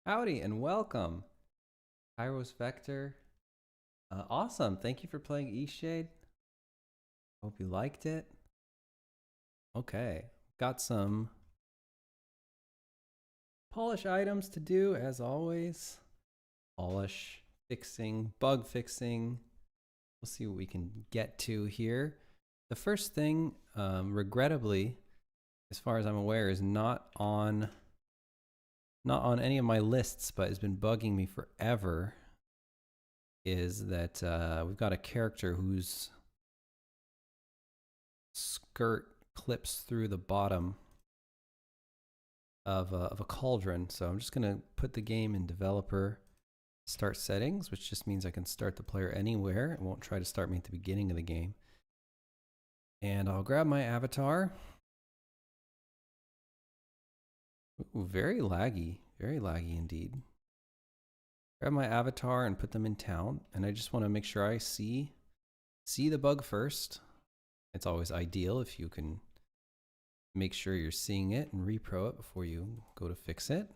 Howdy and welcome. Kairos Vector. Awesome. Thank you for playing Eastshade. Hope you liked it. Okay. Got some polish items to do as always. Polish, fixing, bug fixing. We'll see what we can get to here. The first thing, regrettably, as far as I'm aware, is not on any of my lists, but has been bugging me forever, is that we've got a character whose skirt clips through the bottom of a cauldron. So I'm just going to put the game in developer start settings, which just means I can start the player anywhere. It won't try to start me at the beginning of the game. And I'll grab my avatar. Ooh, very laggy indeed. Grab my avatar and put them in town, and I just want to make sure I see the bug first. It's always ideal if you can make sure you're seeing it and repro it before you go to fix it.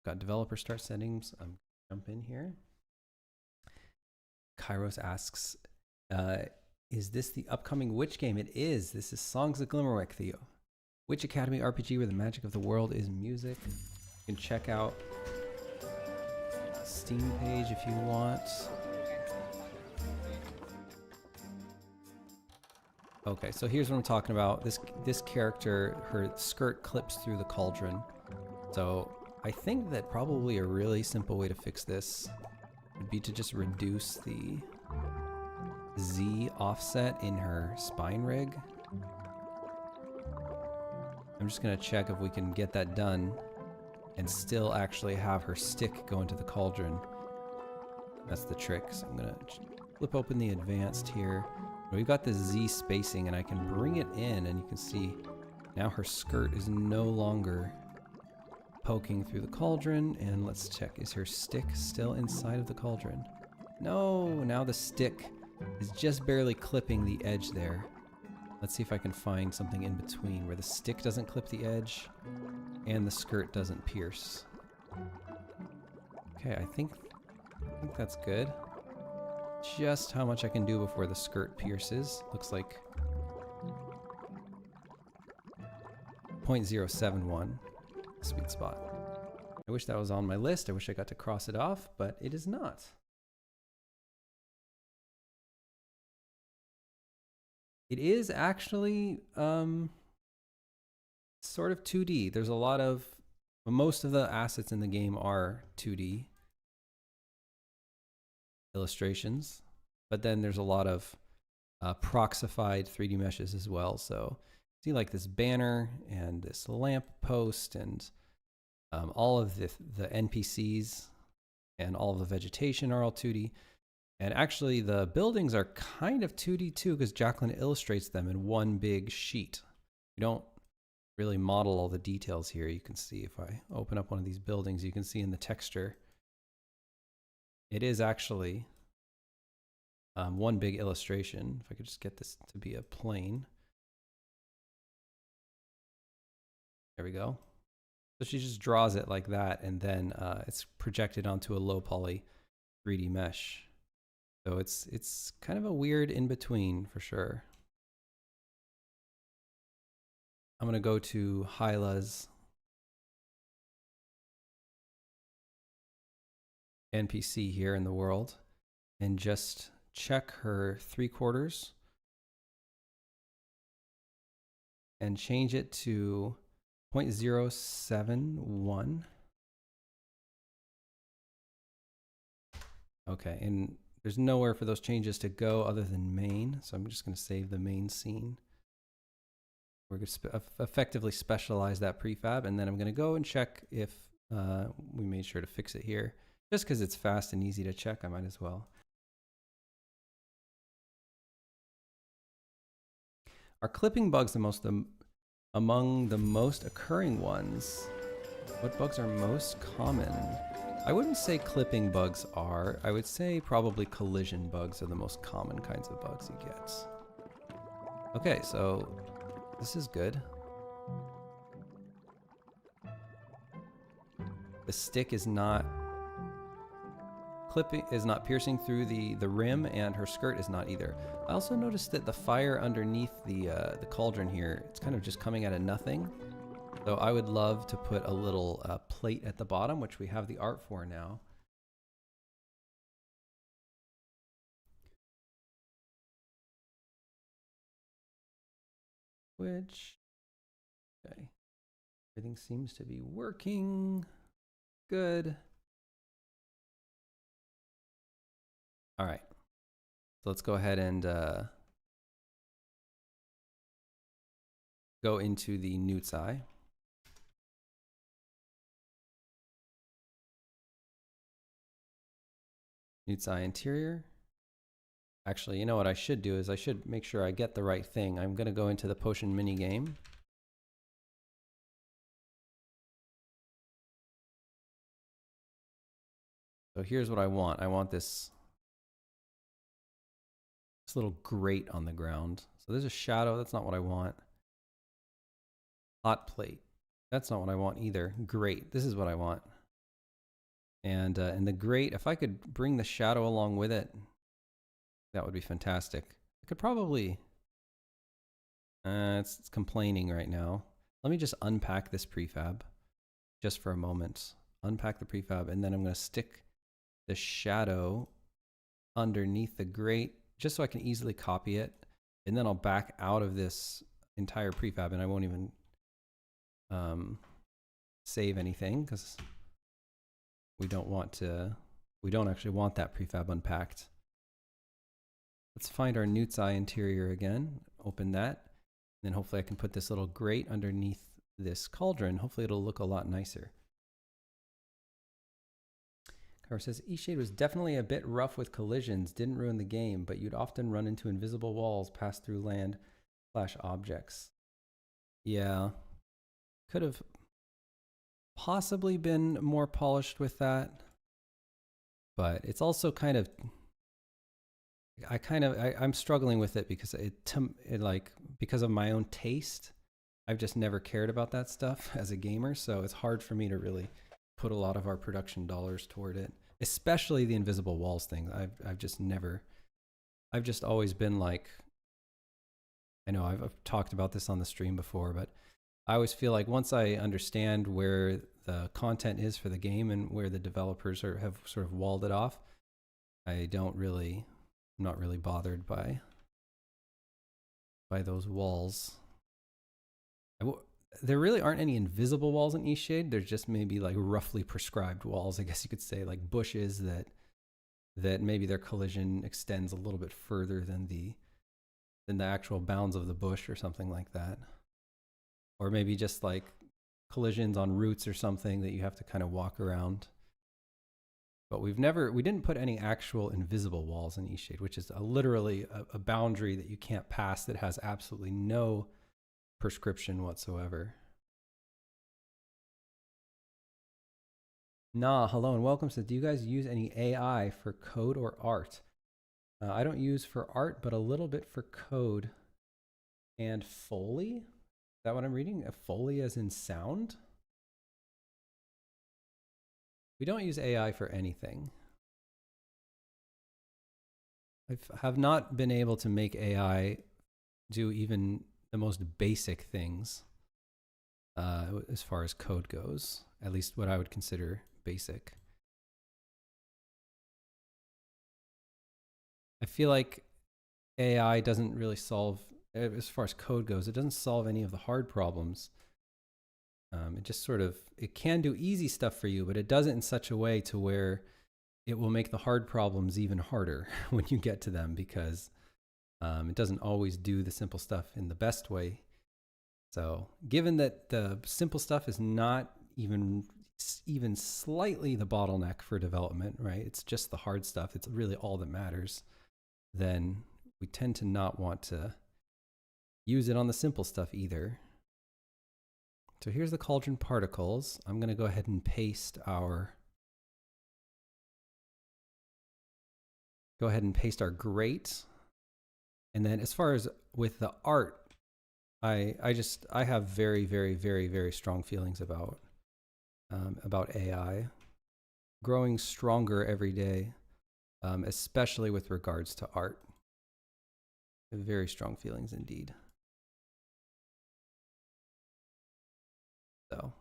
Got developer start settings. I'm gonna jump in here. Kairos asks, is this the upcoming Witch game? It is. This is Songs of Glimmerwick, the Witch Academy RPG where the magic of the world is music. You can check out Steam page if you want. Okay, so here's what I'm talking about. This character, her skirt clips through the cauldron. So I think that probably a really simple way to fix this would be to just reduce the Z offset in her spine rig. I'm just gonna check if we can get that done and still actually have her stick go into the cauldron. That's the trick. So I'm gonna flip open the advanced here. We've got the Z spacing and I can bring it in and you can see now her skirt is no longer poking through the cauldron. And let's check, is her stick still inside of the cauldron? No, now the stick is just barely clipping the edge there. Let's see if I can find something in between where the stick doesn't clip the edge and the skirt doesn't pierce. Okay, I think that's good. Just how much I can do before the skirt pierces. Looks like 0.071, sweet spot. I wish that was on my list. I wish I got to cross it off, but it is not. It is actually sort of 2D. There's a lot of, most of the assets in the game are 2D illustrations, but then there's a lot of proxified 3D meshes as well. So see like this banner and this lamp post and all of the NPCs and all of the vegetation are all 2D. And actually the buildings are kind of 2D too, because Jacqueline illustrates them in one big sheet. You don't really model all the details here. You can see if I open up one of these buildings, you can see in the texture, it is actually one big illustration. If I could just get this to be a plane. There we go. So she just draws it like that, and then it's projected onto a low poly 3D mesh. So it's kind of a weird in-between for sure. I'm gonna go to Hyla's NPC here in the world and just check her 3/4 and change it to 0.071. Okay, and there's nowhere for those changes to go other than main, so I'm just going to save the main scene. We're going to effectively specialize that prefab, and then I'm going to go and check if we made sure to fix it here. Just because it's fast and easy to check, I might as well. Are clipping bugs among the most occurring ones? What bugs are most common? I wouldn't say clipping bugs are. I would say probably collision bugs are the most common kinds of bugs you get. Okay, so this is good. The stick is not piercing through the rim, and her skirt is not either. I also noticed that the fire underneath the cauldron here, it's kind of just coming out of nothing. So I would love to put a little plate at the bottom, which we have the art for now. Which, okay, everything seems to be working good. All right, so let's go ahead and go into the Newt's Eye. Newt's Eye interior. Actually, you know what I should do is I should make sure I get the right thing. I'm going to go into the potion mini game. So here's what I want. I want this little grate on the ground. So there's a shadow. That's not what I want. Hot plate. That's not what I want either. Grate. This is what I want. And the grate, if I could bring the shadow along with it, that would be fantastic. I could probably... it's complaining right now. Let me just unpack this prefab just for a moment. Unpack the prefab, and then I'm going to stick the shadow underneath the grate just so I can easily copy it. And then I'll back out of this entire prefab, and I won't even save anything because we don't actually want that prefab unpacked. Let's find our Newt's Eye interior again, open that, and then hopefully I can put this little grate underneath this cauldron. Hopefully it'll look a lot nicer. Carver says, Eastshade was definitely a bit rough with collisions, didn't ruin the game, but you'd often run into invisible walls, pass through land / objects. Yeah, could have possibly been more polished with that, but it's also kind of... I'm struggling with it because because of my own taste, I've just never cared about that stuff as a gamer. So it's hard for me to really put a lot of our production dollars toward it, especially the invisible walls thing. I've just always been like, I know I've talked about this on the stream before, but I always feel like once I understand where the content is for the game and where the developers have sort of walled it off, I'm not really bothered by those walls. There really aren't any invisible walls in Eastshade. There's just maybe like roughly prescribed walls, I guess you could say, like bushes that maybe their collision extends a little bit further than the actual bounds of the bush or something like that. Or maybe just like collisions on roots or something that you have to kind of walk around. But we didn't put any actual invisible walls in Eastshade, which is literally a boundary that you can't pass that has absolutely no prescription whatsoever. Nah, hello and welcome. So do you guys use any AI for code or art? I don't use for art, but a little bit for code. And Foley? Is that what I'm reading? A Foley as in sound? We don't use AI for anything. I have not been able to make AI do even the most basic things as far as code goes, at least what I would consider basic. I feel like AI doesn't really solve, as far as code goes, it doesn't solve any of the hard problems. It just sort of, it can do easy stuff for you, but it does it in such a way to where it will make the hard problems even harder when you get to them, because it doesn't always do the simple stuff in the best way. So given that the simple stuff is not even slightly the bottleneck for development, right? It's just the hard stuff. It's really all that matters. Then we tend to not want to use it on the simple stuff either. So here's the cauldron particles. I'm going to go ahead and paste our grate. And then as far as with the art, I have very, very, very, very strong feelings about about AI, growing stronger every day, especially with regards to art. Very strong feelings indeed. So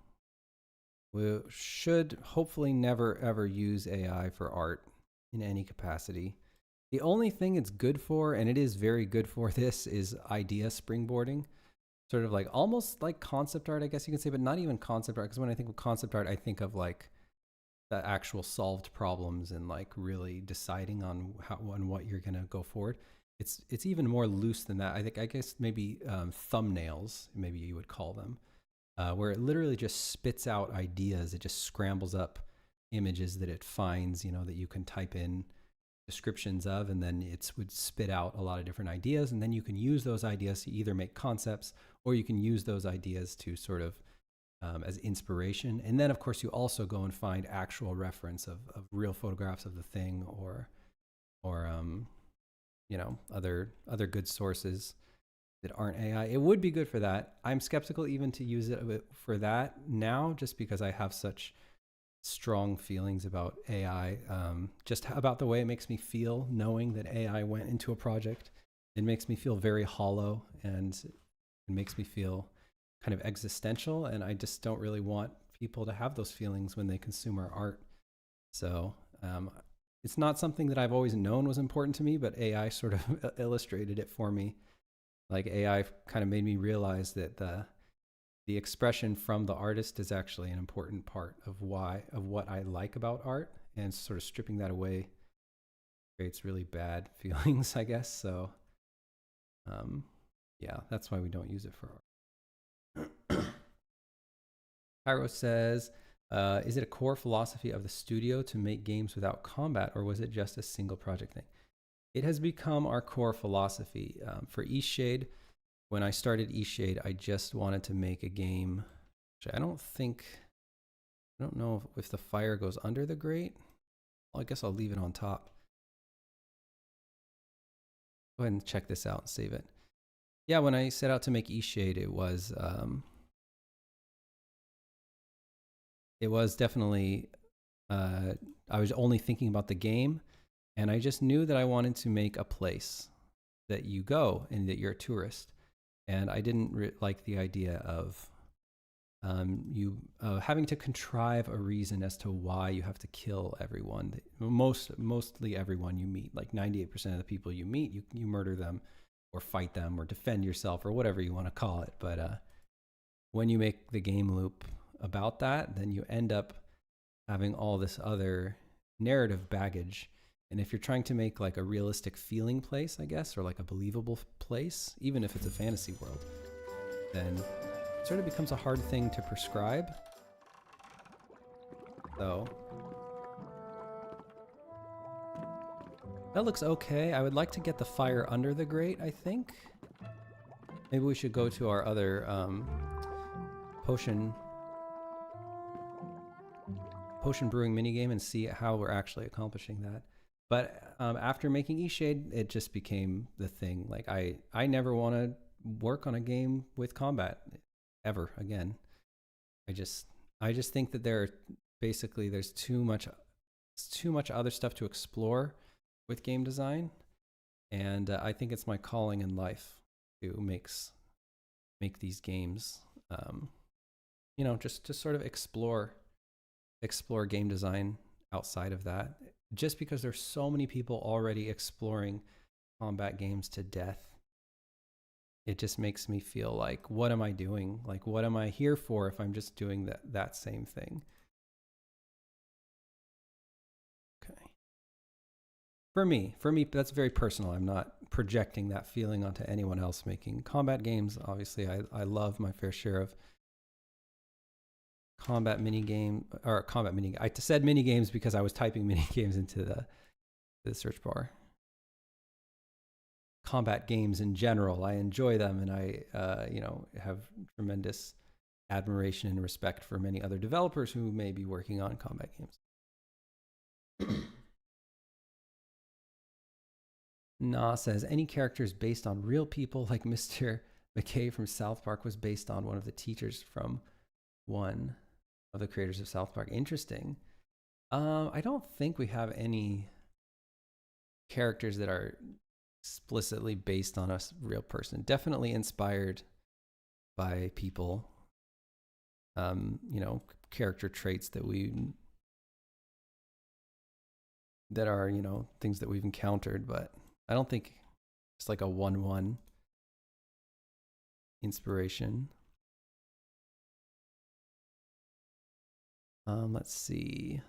we should hopefully never ever use AI for art in any capacity. The only thing it's good for, and it is very good for this, is idea springboarding. Sort of like almost like concept art, I guess you could say, but not even concept art. Because when I think of concept art, I think of like the actual solved problems and like really deciding on how and what you're gonna go forward. It's even more loose than that. I guess maybe thumbnails, maybe you would call them, where it literally just spits out ideas. It just scrambles up images that it finds, you know, that you can type in descriptions of, and then it would spit out a lot of different ideas, and then you can use those ideas to either make concepts, or you can use those ideas to sort of as inspiration. And then of course you also go and find actual reference of real photographs of the thing, or you know, other good sources that aren't AI. It would be good for that. I'm skeptical even to use it for that now, just because I have such strong feelings about AI, just about the way it makes me feel knowing that AI went into a project. It makes me feel very hollow, and it makes me feel kind of existential, and I just don't really want people to have those feelings when they consume our art. So it's not something that I've always known was important to me, but AI sort of illustrated it for me. Like AI kind of made me realize that the expression from the artist is actually an important part of what I like about art, and sort of stripping that away creates really bad feelings, I guess. So yeah, that's why we don't use it for art. Pyro says, is it a core philosophy of the studio to make games without combat, or was it just a single project thing? It has become our core philosophy. For Eastshade, when I started Eastshade, I just wanted to make a game. Which I don't know if the fire goes under the grate. Well, I guess I'll leave it on top. Go ahead and check this out and save it. Yeah, when I set out to make Eastshade, it was definitely, I was only thinking about the game, and I just knew that I wanted to make a place that you go and that you're a tourist. And I didn't like the idea of you having to contrive a reason as to why you have to kill everyone. Mostly everyone you meet, like 98% of the people you meet, you murder them or fight them or defend yourself or whatever you want to call it. But when you make the game loop about that, then you end up having all this other narrative baggage. And if you're trying to make like a realistic feeling place, I guess, or like a believable place, even if it's a fantasy world, then it sort of becomes a hard thing to prescribe. So that looks okay. I would like to get the fire under the grate, I think. Maybe we should go to our other potion brewing minigame and see how we're actually accomplishing that. But after making Eastshade, it just became the thing. Like I never want to work on a game with combat ever again. I just think that there's too much other stuff to explore with game design, and I think it's my calling in life to make these games. You know, just sort of explore game design outside of that. Just because there's so many people already exploring combat games to death, it just makes me feel like, what am I doing? Like, what am I here for if I'm just doing that same thing? Okay. For me, that's very personal. I'm not projecting that feeling onto anyone else making combat games. Obviously, I love my fair share of combat minigame, or combat mini. I said mini games because I was typing mini games into the search bar. Combat games in general, I enjoy them, and I you know, have tremendous admiration and respect for many other developers who may be working on combat games. Nah says, any characters based on real people, like Mr. McKay from South Park was based on one of the teachers from one. of the creators of South Park. Interesting. I don't think we have any characters that are explicitly based on a real person. Definitely inspired by people. You know, character traits that are, you know, things that we've encountered, but I don't think it's like a 1-1 inspiration. Let's see.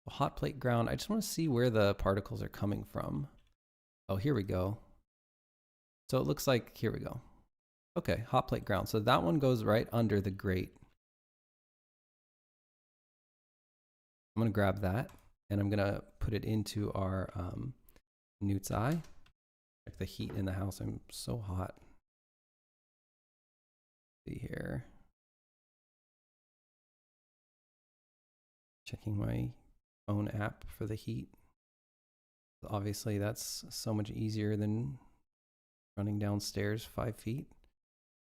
Hot plate ground. I just want to see where the particles are coming from. Oh, here we go. So it looks like, here we go. Okay, hot plate ground. So that one goes right under the grate. I'm going to grab that and I'm going to put it into our Newt's eye. Check the heat in the house. I'm so hot. Let's see here. Checking my phone app for the heat. Obviously, that's so much easier than running downstairs 5 feet.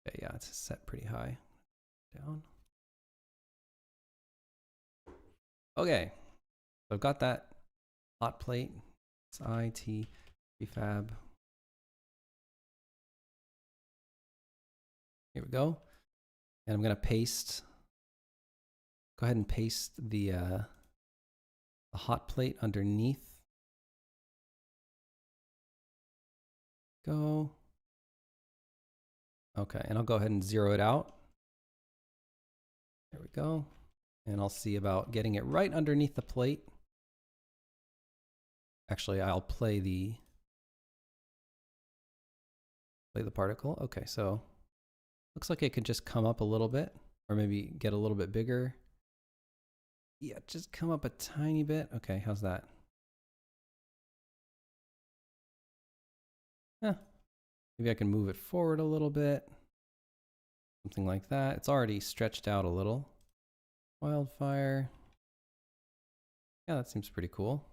Okay, yeah, it's set pretty high. Down. Okay, so I've got that hot plate. It's IT prefab. Here we go. And I'm going to paste. Go ahead and paste the hot plate underneath. Go. Okay, and I'll go ahead and zero it out. There we go. And I'll see about getting it right underneath the plate. Actually, I'll play the particle. Okay, so looks like it could just come up a little bit, or maybe get a little bit bigger. Yeah, just come up a tiny bit. Okay, how's that? Yeah, maybe I can move it forward a little bit. Something like that. It's already stretched out a little. Wildfire. Yeah, that seems pretty cool.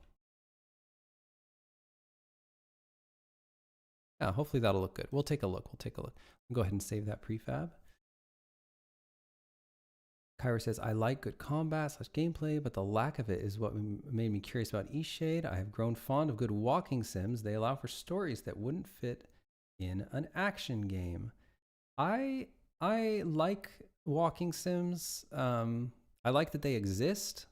Yeah, hopefully that'll look good. We'll take a look. Go ahead and save that prefab. Kyra says, I like good combat / gameplay, but the lack of it is what made me curious about Eastshade. I have grown fond of good walking sims. They allow for stories that wouldn't fit in an action game. I like walking sims. I like that they exist.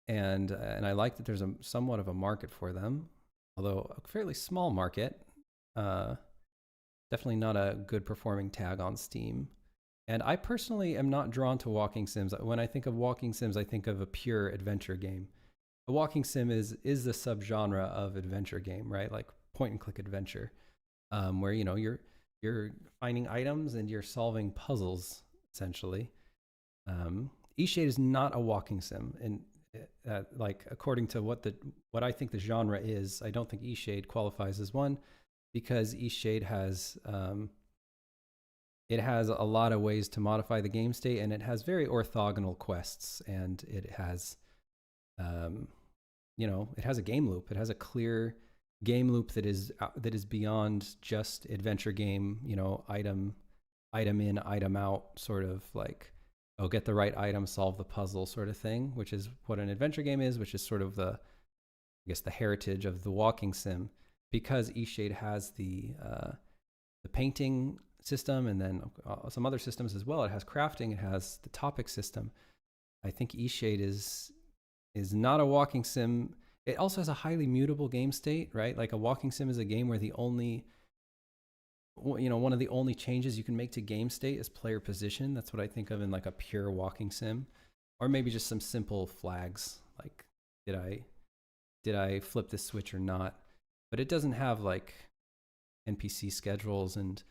And I like that there's somewhat of a market for them, although a fairly small market. Definitely not a good performing tag on Steam. And I personally am not drawn to walking sims. When I think of walking sims, I think of a pure adventure game. A walking sim is the subgenre of adventure game, right? Like point and click adventure, where you know you're finding items and you're solving puzzles essentially. Eastshade is not a walking sim, and like according to what I think the genre is, I don't think Eastshade qualifies as one, because Eastshade has it has a lot of ways to modify the game state, and it has very orthogonal quests, and it has you know, it has a game loop. It has a clear game loop that is beyond just adventure game, you know, item in, item out, sort of like, oh, get the right item, solve the puzzle sort of thing, which is what an adventure game is, which is sort of the, I guess, the heritage of the walking sim. Because Eastshade has the painting system, and then some other systems as well. It has crafting, it has the topic system. I think Eastshade is not a walking sim. It also has a highly mutable game state, right? Like a walking sim is a game where the only, you know, one of the only changes you can make to game state is player position. That's what I think of in like a pure walking sim, or maybe just some simple flags like did I flip this switch or not? But it doesn't have like NPC schedules and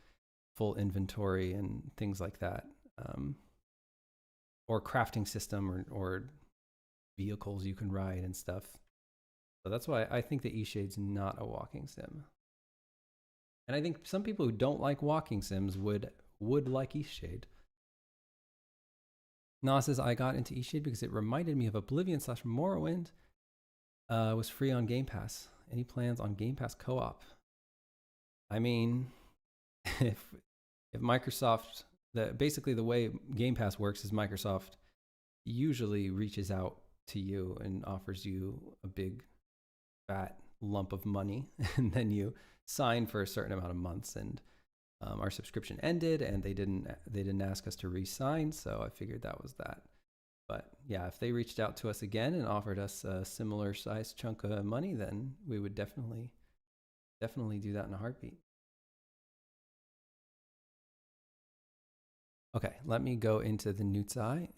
full inventory and things like that, or crafting system or vehicles you can ride and stuff. So that's why I think that Eastshade's not a walking sim. And I think some people who don't like walking sims would like Eastshade. Na says, I got into Eastshade because it reminded me of Oblivion / Morrowind. It was free on Game Pass. Any plans on Game Pass co-op? I mean, if Microsoft, basically the way Game Pass works is Microsoft usually reaches out to you and offers you a big fat lump of money, and then you sign for a certain amount of months. And our subscription ended, and they didn't ask us to re-sign, so I figured that was that. But yeah, if they reached out to us again and offered us a similar sized chunk of money, then we would definitely do that in a heartbeat. Okay, let me go into the Nutsai.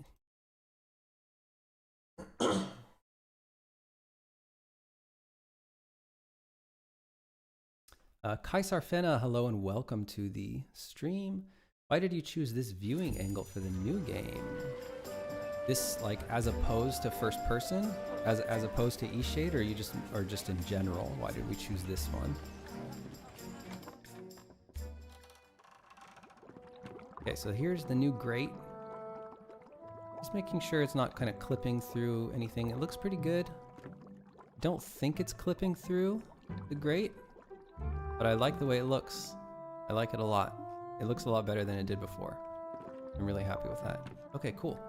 Kaisar Fena, hello and welcome to the stream. Why did you choose this viewing angle for the new game? This, like, as opposed to first person, as opposed to eShade, or just in general? Why did we choose this one? Okay, so here's the new grate. Just making sure it's not kind of clipping through anything. It looks pretty good. Don't think it's clipping through the grate, but I like the way it looks. I like it a lot. It looks a lot better than it did before. I'm really happy with that. Okay, cool.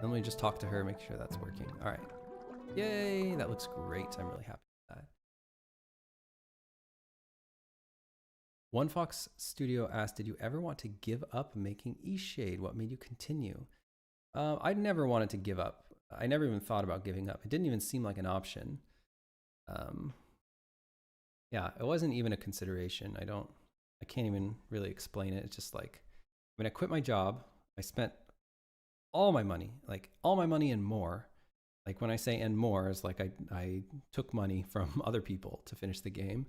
Let me just talk to her, make sure that's working. All right. Yay, that looks great. I'm really happy with that. One Fox Studio asked, did you ever want to give up making eShade? What made you continue? I never wanted to give up. I never even thought about giving up. It didn't even seem like an option. Yeah, it wasn't even a consideration. I can't even really explain it. It's just like, when I quit my job, I spent all my money, like all my money and more. Like when I say and more, is like I took money from other people to finish the game.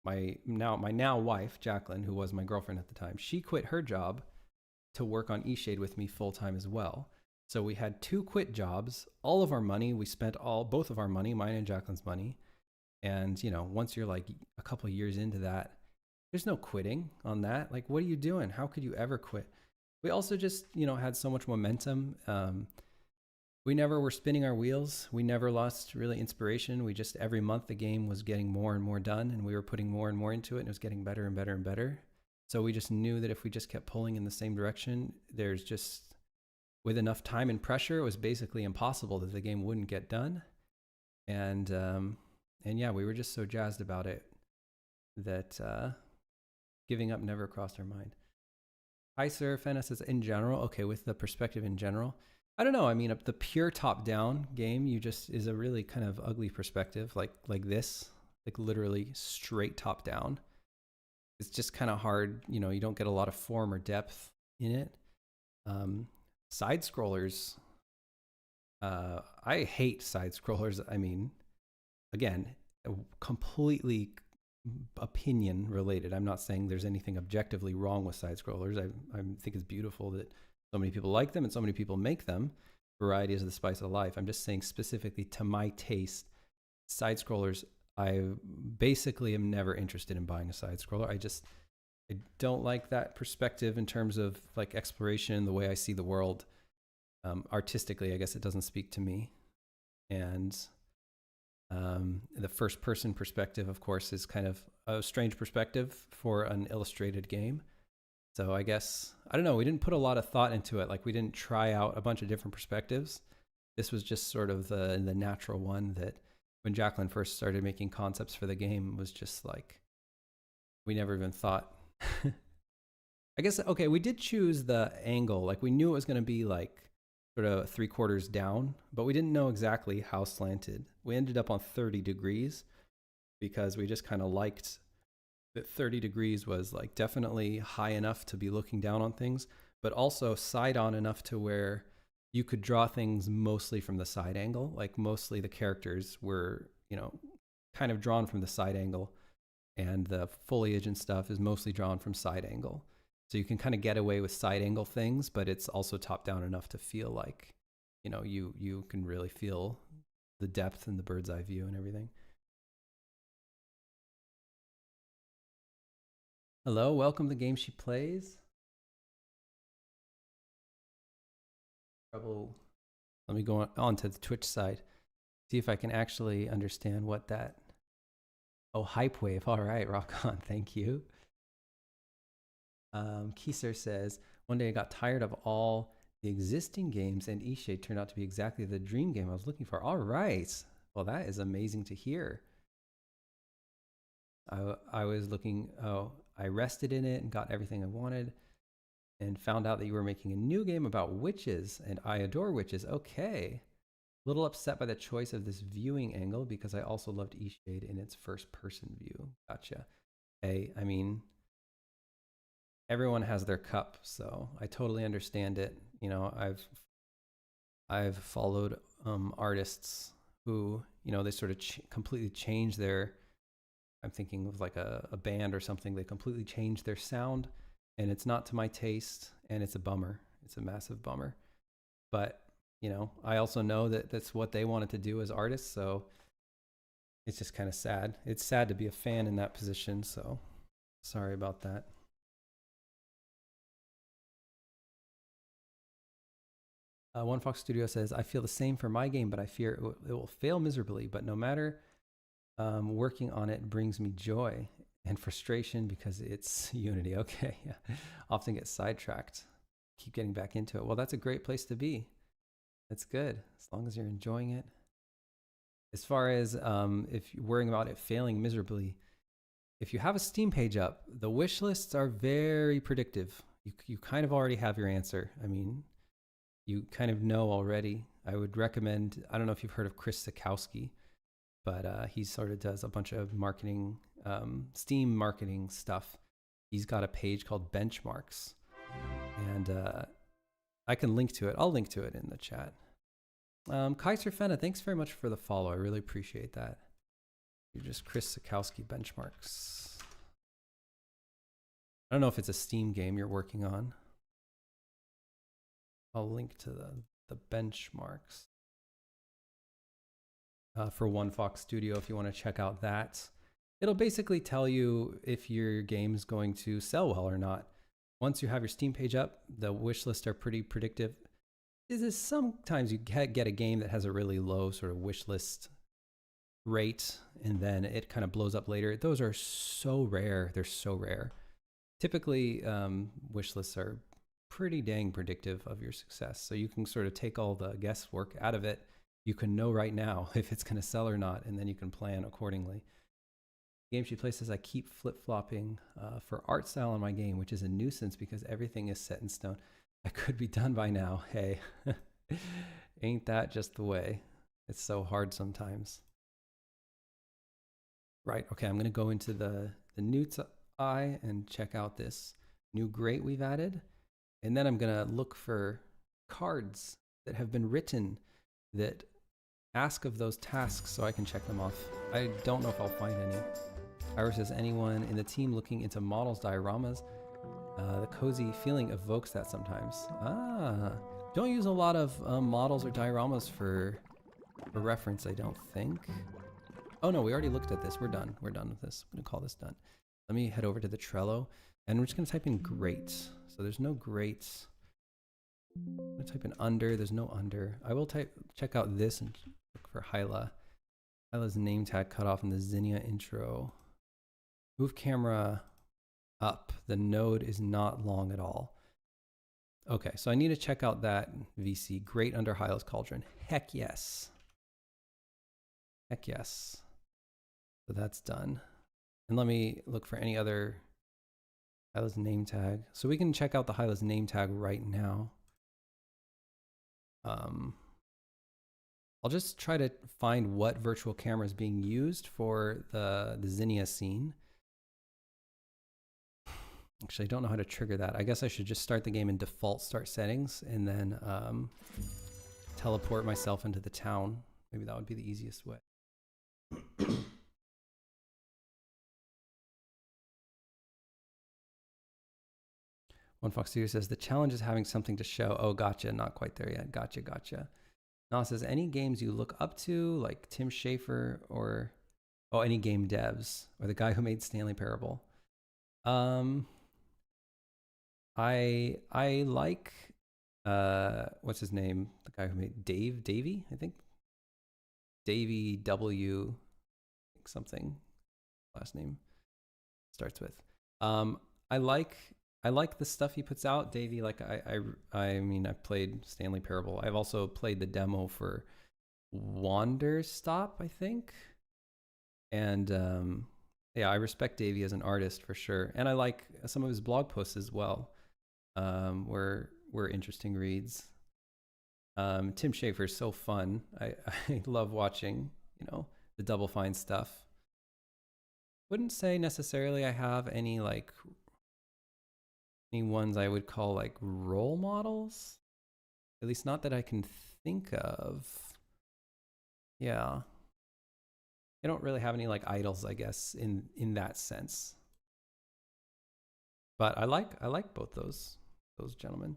My now wife, Jacqueline, who was my girlfriend at the time, she quit her job to work on eShade with me full time as well. So we had 2 quit jobs, all of our money. We spent both of our money, mine and Jacqueline's money. And, you know, once you're like a couple of years into that, there's no quitting on that. Like, what are you doing? How could you ever quit? We also just, you know, had so much momentum. We never were spinning our wheels. We never lost really inspiration. We just, every month the game was getting more and more done, and we were putting more and more into it, and it was getting better and better and better. So we just knew that if we just kept pulling in the same direction, there's just, with enough time and pressure, it was basically impossible that the game wouldn't get done. And yeah, we were just so jazzed about it that giving up never crossed our mind. Hi, sir. Fena says, in general, okay, with the perspective in general, I don't know. I mean, the pure top-down game, is a really kind of ugly perspective, like this, like literally straight top-down. It's just kind of hard. You know, you don't get a lot of form or depth in it. Side scrollers, I hate side scrollers. I mean, again, completely opinion related. I'm not saying there's anything objectively wrong with side scrollers. I think it's beautiful that so many people like them and so many people make them. Variety is the spice of life. I'm just saying specifically to my taste, side scrollers, I basically am never interested in buying a side scroller. I don't like that perspective in terms of like exploration, the way I see the world. Artistically, I guess it doesn't speak to me. And the first person perspective, of course, is kind of a strange perspective for an illustrated game. So I guess, I don't know, we didn't put a lot of thought into it. Like we didn't try out a bunch of different perspectives. This was just sort of the natural one that when Jacqueline first started making concepts for the game was just like, we never even thought. I guess, okay, we did choose the angle. Like we knew it was going to be like sort of 3/4 down, but we didn't know exactly how slanted. We ended up on 30 degrees because we just kind of liked that 30 degrees was like definitely high enough to be looking down on things, but also side on enough to where you could draw things mostly from the side angle. Like mostly the characters were, you know, kind of drawn from the side angle, and the foliage and stuff is mostly drawn from side angle. So you can kind of get away with side angle things, but it's also top down enough to feel like, you know, you can really feel the depth and the bird's eye view and everything. Hello, welcome to Game She Plays. Trouble. Let me go on to the Twitch side. See if I can actually understand what that. Oh, Hype Wave. All right, rock on. Thank you. Kieser says, one day I got tired of all The existing games and Eastshade turned out to be exactly the dream game I was looking for. All right. Well, that is amazing to hear. I was looking, I rested in it and got everything I wanted and found out that you were making a new game about witches, and I adore witches. Okay. A little upset by the choice of this viewing angle because I also loved Eastshade in its first person view. Gotcha. Hey, I mean, everyone has their cup, so I totally understand it. You know, I've followed artists who, you know, they sort of completely change their, I'm thinking of like a band or something, they completely change their sound and it's not to my taste and it's a bummer. It's a massive bummer. But, you know, I also know that that's what they wanted to do as artists, so it's just kind of sad. It's sad to be a fan in that position, so sorry about that. One Fox Studio says, I feel the same for my game, but I fear it will fail miserably. But no matter, working on it brings me joy and frustration because it's Unity. Okay, yeah. Often get sidetracked. Keep getting back into it. Well, that's a great place to be. That's good, as long as you're enjoying it. As far as if you're worrying about it failing miserably, if you have a Steam page up, the wish lists are very predictive. You kind of already have your answer. I mean, you kind of know already. I would recommend, I don't know if you've heard of Chris Sikowski, but he sort of does a bunch of marketing, Steam marketing stuff. He's got a page called Benchmarks, and I can link to it. I'll link to it in the chat. Kaiser Fenna, thanks very much for the follow. I really appreciate that. You're just Chris Sikowski Benchmarks. I don't know if it's a Steam game you're working on. I'll link to the benchmarks for One Fox Studio if you want to check out that. It'll basically tell you if your game's going to sell well or not. Once you have your Steam page up, the wish lists are pretty predictive. Is sometimes you get a game that has a really low sort of wish list rate and then it kind of blows up later. Those are so rare. They're so rare. Typically, wish lists are pretty dang predictive of your success. So you can sort of take all the guesswork out of it. You can know right now if it's going to sell or not, and then you can plan accordingly. Game She Plays says, I keep flip-flopping for art style on my game, which is a nuisance because everything is set in stone. I could be done by now. Hey, ain't that just the way? It's so hard sometimes. Right, okay, I'm going to go into the Newt's Eye and check out this new grate we've added. And then I'm going to look for cards that have been written that ask of those tasks so I can check them off. I don't know if I'll find any. Ira says, anyone in the team looking into models, dioramas? The cozy feeling evokes that sometimes. Don't use a lot of models or dioramas for reference, I don't think. Oh no, we already looked at this. We're done. We're done with this. I'm going to call this done. Let me head over to the Trello, and we're just going to type in great. So there's no greats. I'm going to type in under. There's no under. I will check out this and look for Hyla. Hyla's name tag cut off in the Zinnia intro. Move camera up. The node is not long at all. Okay, so I need to check out that VC. Great under Hyla's cauldron. Heck yes. Heck yes. So that's done. And let me look for any other Hyla's name tag. So we can check out the Hyla's name tag right now. I'll just try to find what virtual camera is being used for the Zinnia scene. Actually, I don't know how to trigger that. I guess I should just start the game in default start settings and then teleport myself into the town. Maybe that would be the easiest way. One Fox Studio says, the challenge is having something to show. Oh, gotcha. Not quite there yet. Gotcha, gotcha. Now it says, any games you look up to, like Tim Schafer or, oh, any game devs, or the guy who made Stanley Parable. I like, what's his name? The guy who made Davey, I think. Davey W. something last name starts with. I like I like the stuff he puts out, Davey. Like I mean, I've played Stanley Parable. I've also played the demo for Wanderstop, I think. And yeah, I respect Davey as an artist for sure, and I like some of his blog posts as well. Were interesting reads. Tim Schafer's so fun. I love watching, you know, the Double Fine stuff. Wouldn't say necessarily I have any like any ones I would call like role models. At least not that I can think of. Yeah. I don't really have any like idols, I guess, in that sense. But I like both those gentlemen.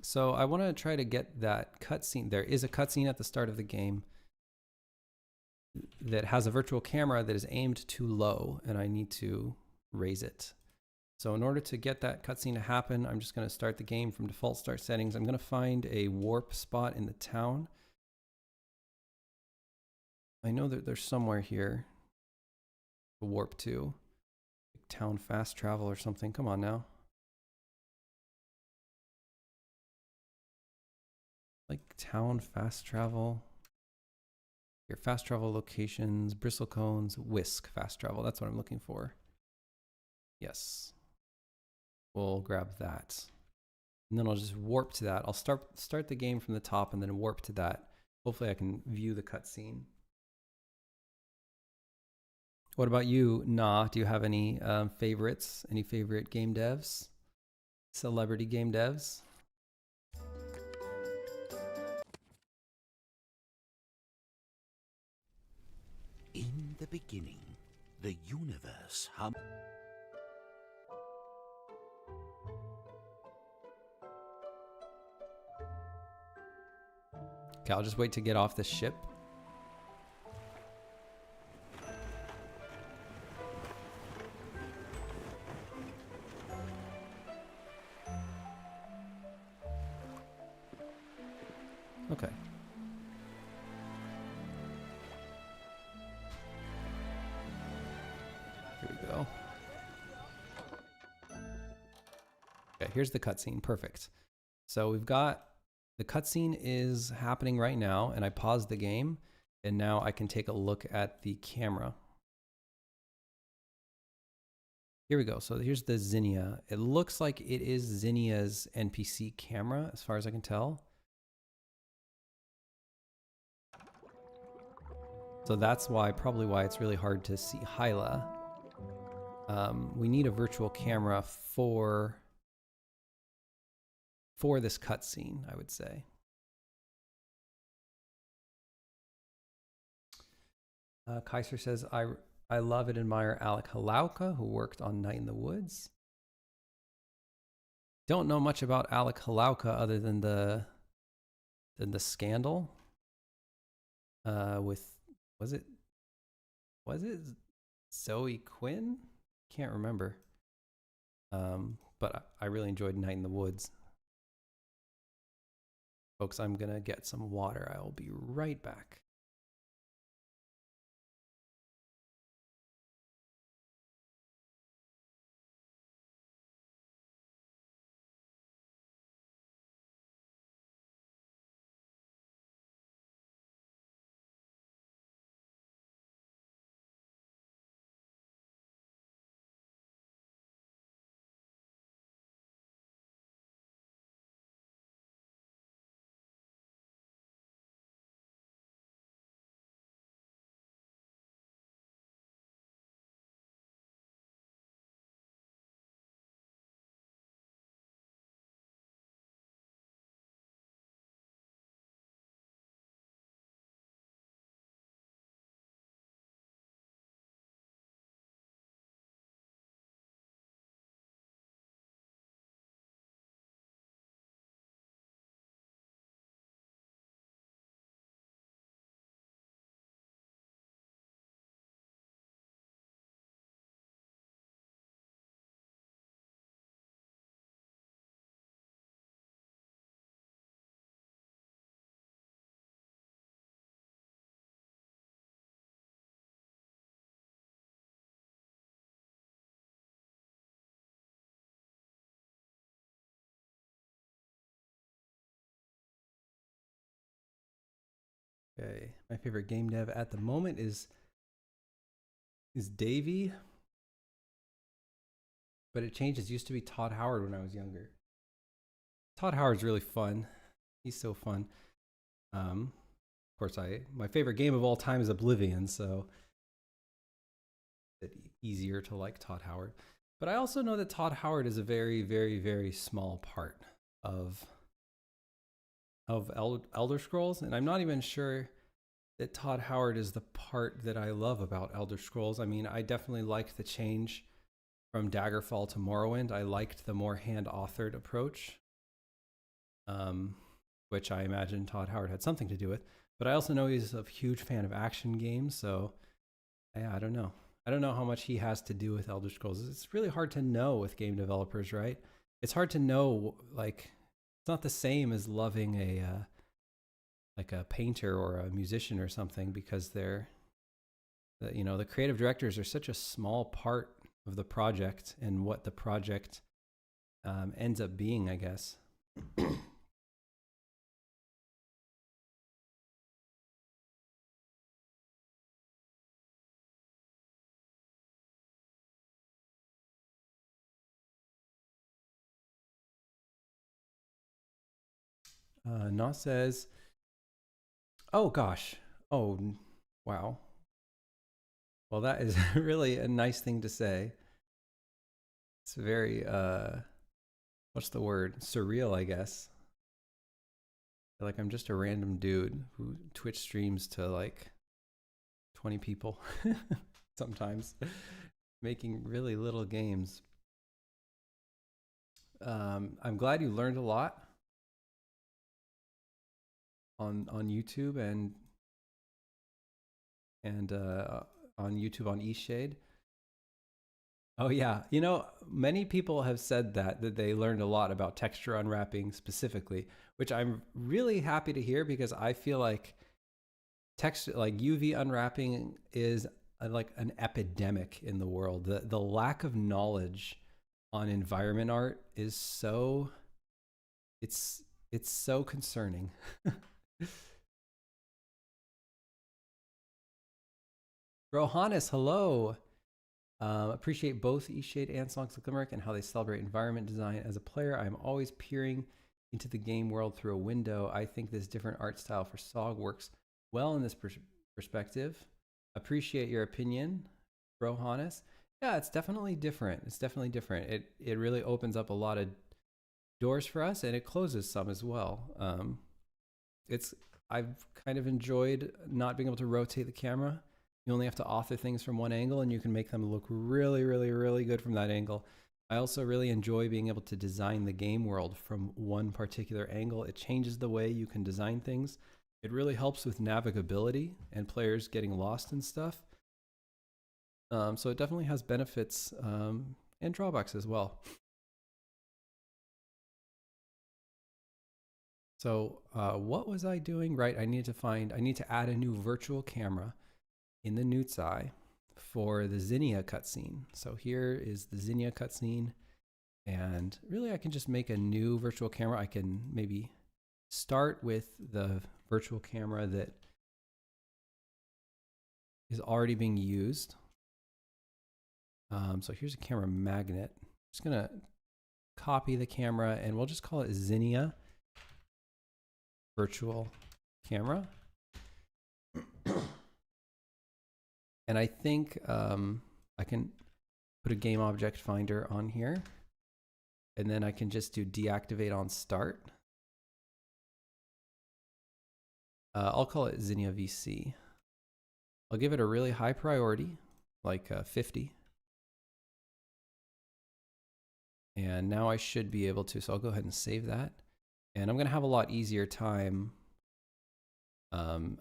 So I want to try to get that cutscene. There is a cutscene at the start of the game that has a virtual camera that is aimed too low, and I need to raise it. So in order to get that cutscene to happen, I'm just going to start the game from default start settings. I'm going to find a warp spot in the town. I know that there's somewhere here to warp to. Town fast travel or something. Come on now. Like town fast travel. Your fast travel locations, bristle cones, whisk fast travel. That's what I'm looking for. Yes. We'll grab that. And then I'll just warp to that. I'll start the game from the top and then warp to that. Hopefully I can view the cutscene. What about you, Nah? Do you have any favorites? Any favorite game devs? Celebrity game devs? In the beginning, the universe hum. Okay, I'll just wait to get off the ship. Okay. Here we go. Okay, here's the cutscene. Perfect. So we've got the cutscene is happening right now, and I paused the game, and now I can take a look at the camera. Here we go. So here's the Zinnia. It looks like it is Zinnia's NPC camera, as far as I can tell. So that's why, probably why it's really hard to see Hyla. We need a virtual camera for this cutscene, I would say. Kaiser says, I love and admire Alec Halauka, who worked on Night in the Woods. Don't know much about Alec Halauka other than the scandal with was it Zoe Quinn? Can't remember. But I really enjoyed Night in the Woods. Folks, I'm gonna get some water. I will be right back. Okay, my favorite game dev at the moment is Davey, but it changes. It used to be Todd Howard when I was younger. Todd Howard's really fun. He's so fun. Of course, my favorite game of all time is Oblivion, so it's easier to like Todd Howard. But I also know that Todd Howard is a very, very, very small part of Elder Scrolls, and I'm not even sure that Todd Howard is the part that I love about Elder Scrolls. I mean, I definitely liked the change from Daggerfall to Morrowind. I liked the more hand-authored approach, which I imagine Todd Howard had something to do with. But I also know he's a huge fan of action games, so yeah, I don't know. I don't know how much he has to do with Elder Scrolls. It's really hard to know with game developers, right? It's hard to know, like, it's not the same as loving like a painter or a musician or something, because the creative directors are such a small part of the project and what the project ends up being, I guess. Na says, oh gosh, oh wow. Well, that is really a nice thing to say. It's very, what's the word? Surreal, I guess. Like I'm just a random dude who Twitch streams to like 20 people sometimes, making really little games. I'm glad you learned a lot on YouTube and on YouTube on eShade. Oh yeah, many people have said that they learned a lot about texture unwrapping specifically, which I'm really happy to hear, because I feel like UV unwrapping is like an epidemic in the world. The lack of knowledge on environment art is so so concerning. Rohannes, hello. Appreciate both eShade and Songs of Glimmerwick and how they celebrate environment design. As a player, I'm always peering into the game world through a window. I think this different art style for SOG works well in this perspective. Appreciate your opinion, Rohannes. Yeah, it's definitely different. It's definitely different. It really opens up a lot of doors for us, and it closes some as well. I've kind of enjoyed not being able to rotate the camera. You only have to author things from one angle, and you can make them look really, really, really good from that angle. I also really enjoy being able to design the game world from one particular angle. It changes the way you can design things. It really helps with navigability and players getting lost and stuff. So it definitely has benefits and drawbacks as well. So what was I doing? Right, I need to add a new virtual camera in the Newt's Eye for the Zinnia cutscene. So here is the Zinnia cutscene, and really I can just make a new virtual camera. I can maybe start with the virtual camera that is already being used. So here's a camera magnet. I'm just gonna copy the camera, and we'll just call it Zinnia virtual camera. And I think I can put a game object finder on here, and then I can just do deactivate on start. I'll call it Zinnia VC. I'll give it a really high priority, like 50. And now I should be able to, so I'll go ahead and save that. And I'm gonna have a lot easier time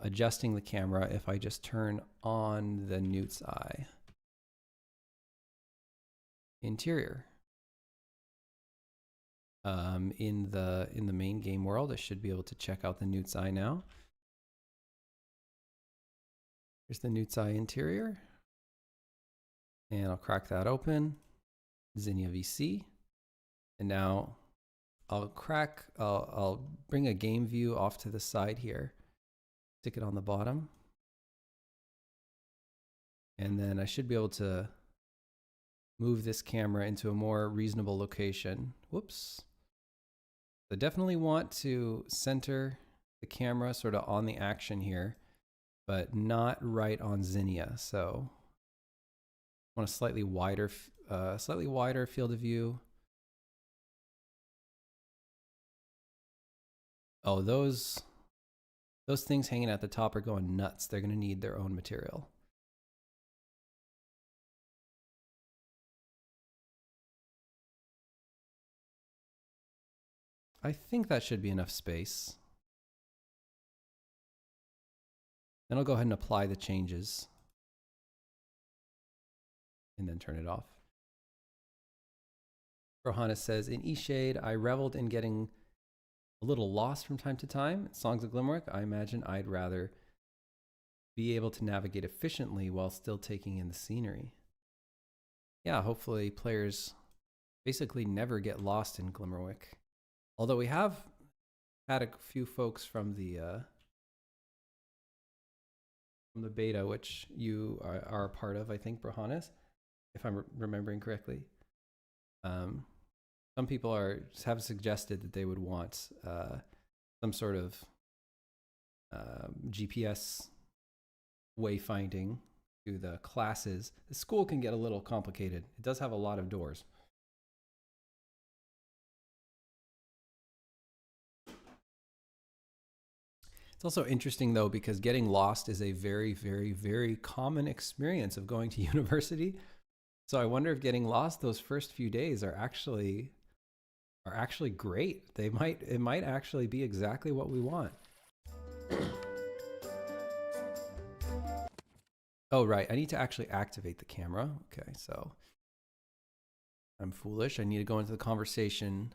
adjusting the camera if I just turn on the Newt's Eye interior. In the main game world, I should be able to check out the Newt's Eye now. Here's the Newt's Eye interior, and I'll crack that open. Zinnia VC, and now I'll bring a game view off to the side here stick it on the bottom. And then I should be able to move this camera into a more reasonable location. Whoops. I definitely want to center the camera sort of on the action here, but not right on Zinnia. So I want a slightly wider field of view. Oh, those things hanging at the top are going nuts. They're going to need their own material. I think that should be enough space. Then I'll go ahead and apply the changes and then turn it off. Rohanna says, in Eshade, I reveled in getting a little lost from time to time. Songs of Glimmerwick, I imagine I'd rather be able to navigate efficiently while still taking in the scenery. Yeah, hopefully players basically never get lost in Glimmerwick. Although we have had a few folks from the beta, which you are a part of, I think, Brohanes, if I'm remembering correctly. Some people have suggested that they would want some sort of GPS wayfinding to the classes. The school can get a little complicated. It does have a lot of doors. It's also interesting, though, because getting lost is a very, very, very common experience of going to university. So I wonder if getting lost those first few days are actually great. It might actually be exactly what we want. Oh, right. I need to actually activate the camera. Okay, so I'm foolish. I need to go into the conversation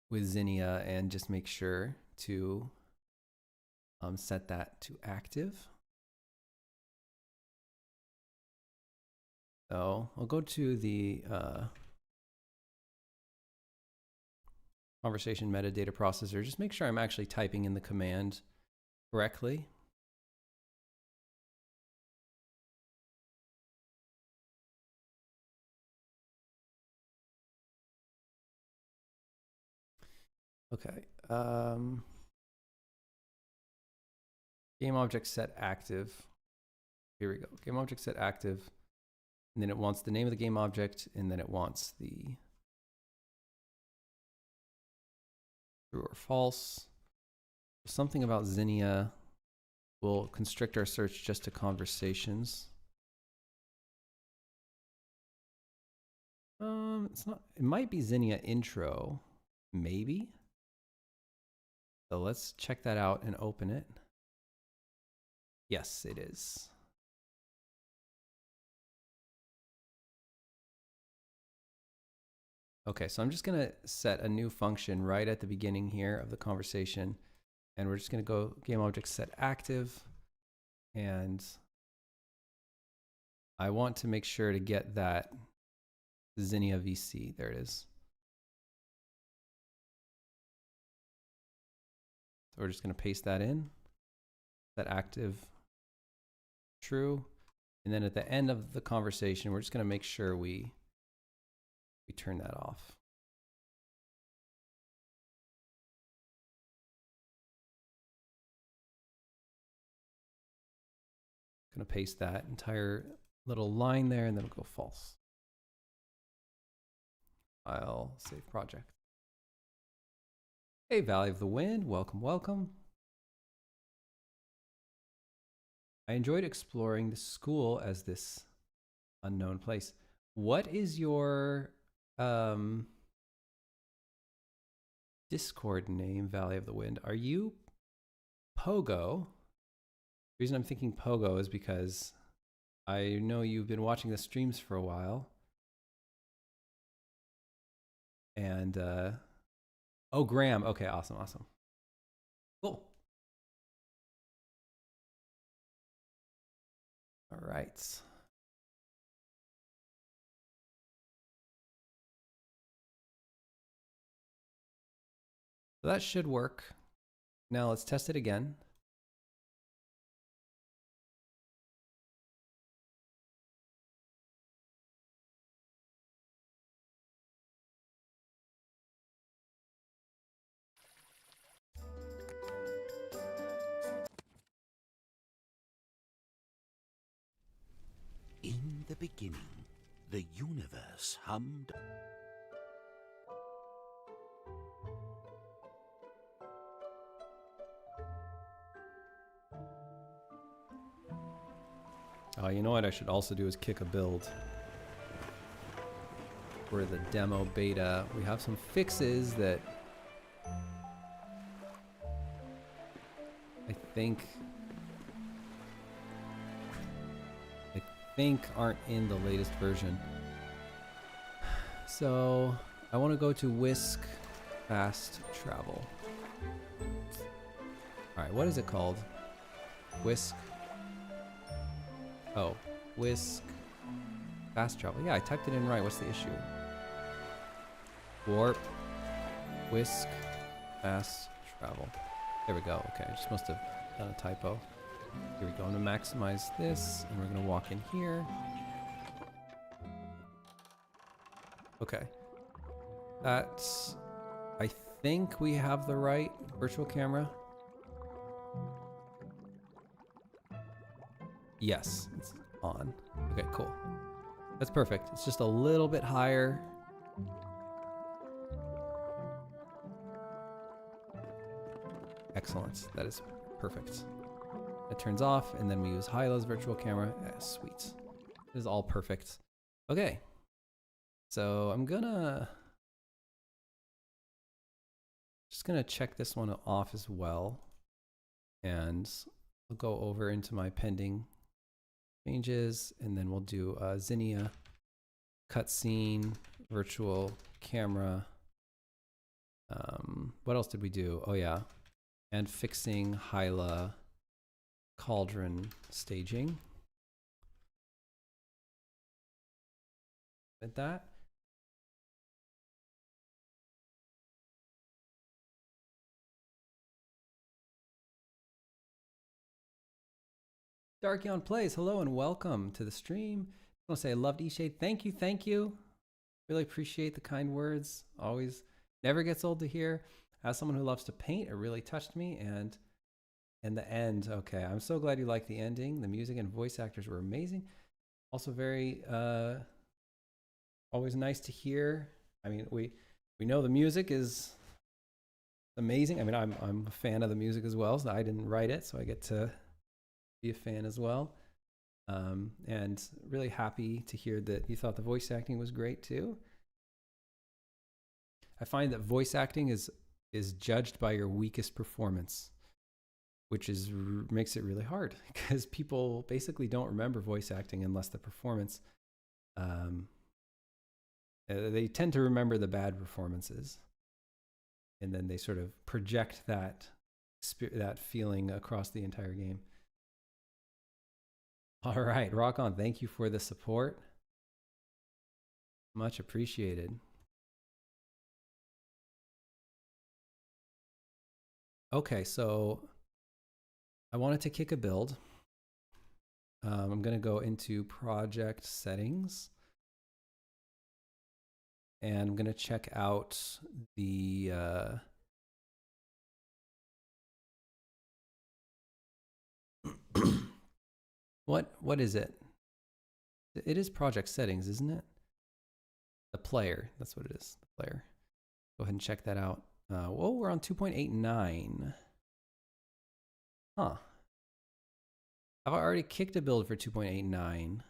with Zinnia and just make sure to set that to active. So I'll go to the conversation metadata processor. Just make sure I'm actually typing in the command correctly. Okay. Game object set active. Here we go. Game object set active. And then it wants the name of the game object, and then it wants the true or false. Something about Zinnia will constrict our search just to conversations. It's not. It might be Zinnia intro, maybe. So let's check that out and open it. Yes, it is. Okay, so I'm just going to set a new function right at the beginning here of the conversation. And we're just going to go game object set active. And I want to make sure to get that Zinnia VC. There it is. So we're just going to paste that in. Set active true. And then at the end of the conversation, we're just going to make sure we turn that off. Going to paste that entire little line there, and then we'll go false. File, save project. Hey, Valley of the Wind, welcome, welcome. I enjoyed exploring the school as this unknown place. What is your Discord name, Valley of the Wind? Are you Pogo? The reason I'm thinking Pogo is because I know you've been watching the streams for a while. And, oh, Graham. Okay, awesome, awesome. Cool. All right. So that should work. Now let's test it again. the beginning, the universe hummed. Oh, you know what I should also do is kick a build. For the demo beta, we have some fixes that I think aren't in the latest version. So I want to go to Whisk Fast Travel. Alright, what is it called? Whisk. Oh, Whisk Fast Travel. Yeah, I typed it in right. What's the issue? Warp. Whisk Fast Travel. There we go. Okay, I just must have done a typo. Here we go. I'm going to maximize this, and we're going to walk in here. Okay. That's... I think we have the right virtual camera. Yes, it's on. Okay, cool. That's perfect. It's just a little bit higher. Excellent. That is perfect. It turns off, and then we use Hyla's virtual camera. Sweet. This is all perfect. Okay. So I'm just gonna check this one off as well. And I'll go over into my pending changes, and then we'll do Zinnia, cutscene, virtual camera. What else did we do? Oh yeah. And fixing Hyla cauldron staging. Did that? Darkion Plays, hello and welcome to the stream. I want to say I loved E-Shade. Thank you, thank you. Really appreciate the kind words. Always, never gets old to hear. As someone who loves to paint, it really touched me. And in the end, okay, I'm so glad you liked the ending. The music and voice actors were amazing. Also very, always nice to hear. I mean, we know the music is amazing. I mean, I'm a fan of the music as well. So I didn't write it, so I get to be a fan as well. And really happy to hear that you thought the voice acting was great too. I find that voice acting is judged by your weakest performance, which makes it really hard because people basically don't remember voice acting unless the performance. They tend to remember the bad performances, and then they sort of project that feeling across the entire game. All right, rock on. Thank you for the support. Much appreciated. Okay, so I wanted to kick a build. I'm going to go into project settings. And I'm going to check out the what is it? It is project settings, isn't it? The player, that's what it is, the player. Go ahead and check that out. Whoa, we're on 2.89. Huh. Have I already kicked a build for 2.89?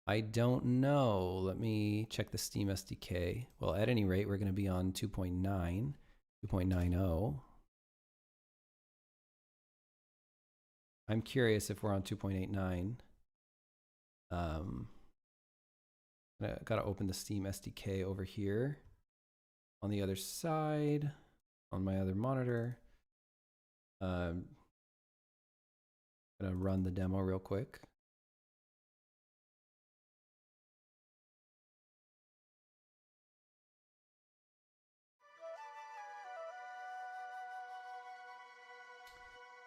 I don't know. Let me check the Steam SDK. Well, at any rate, we're going to be on 2.9, 2.90. I'm curious if we're on 2.89. Got to open the Steam SDK over here on the other side on my other monitor. Gonna run the demo real quick.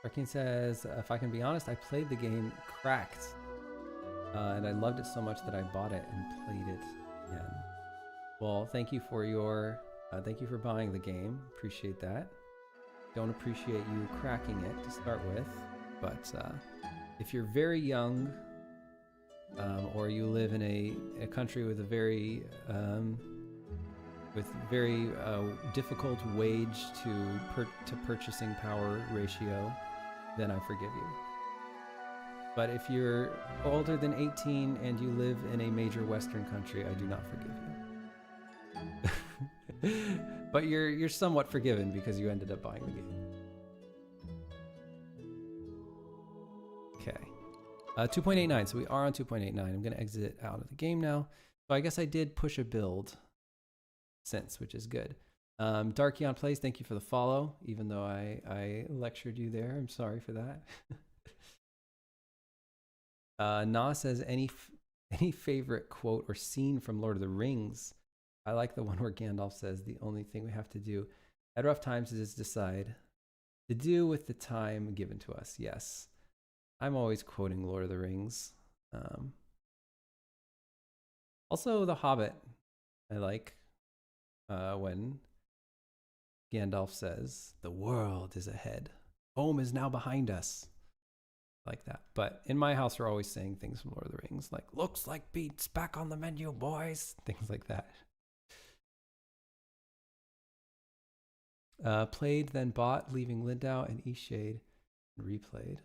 Arkin says, if I can be honest, I played the game cracked. And I loved it so much that I bought it and played it again. Well, thank you for buying the game. Appreciate that. Don't appreciate you cracking it to start with, but if you're very young or you live in a country with a very difficult wage to purchasing power ratio, then I forgive you. But if you're older than 18 and you live in a major Western country, I do not forgive you. But you're somewhat forgiven because you ended up buying the game. Okay. 2.89. So we are on 2.89. I'm going to exit out of the game now. So I guess I did push a build since, which is good. Darkion Plays, thank you for the follow, even though I lectured you there. I'm sorry for that. Na says, any favorite quote or scene from Lord of the Rings? I like the one where Gandalf says, the only thing we have to do at rough times is decide to do with the time given to us. Yes. I'm always quoting Lord of the Rings. Also, The Hobbit. I like when Gandalf says, the world is ahead. Home is now behind us. Like that. But in my house, we're always saying things from Lord of the Rings, like, looks like beats back on the menu, boys. Things like that. Played, then bought, leaving Lindau and Eastshade, and replayed.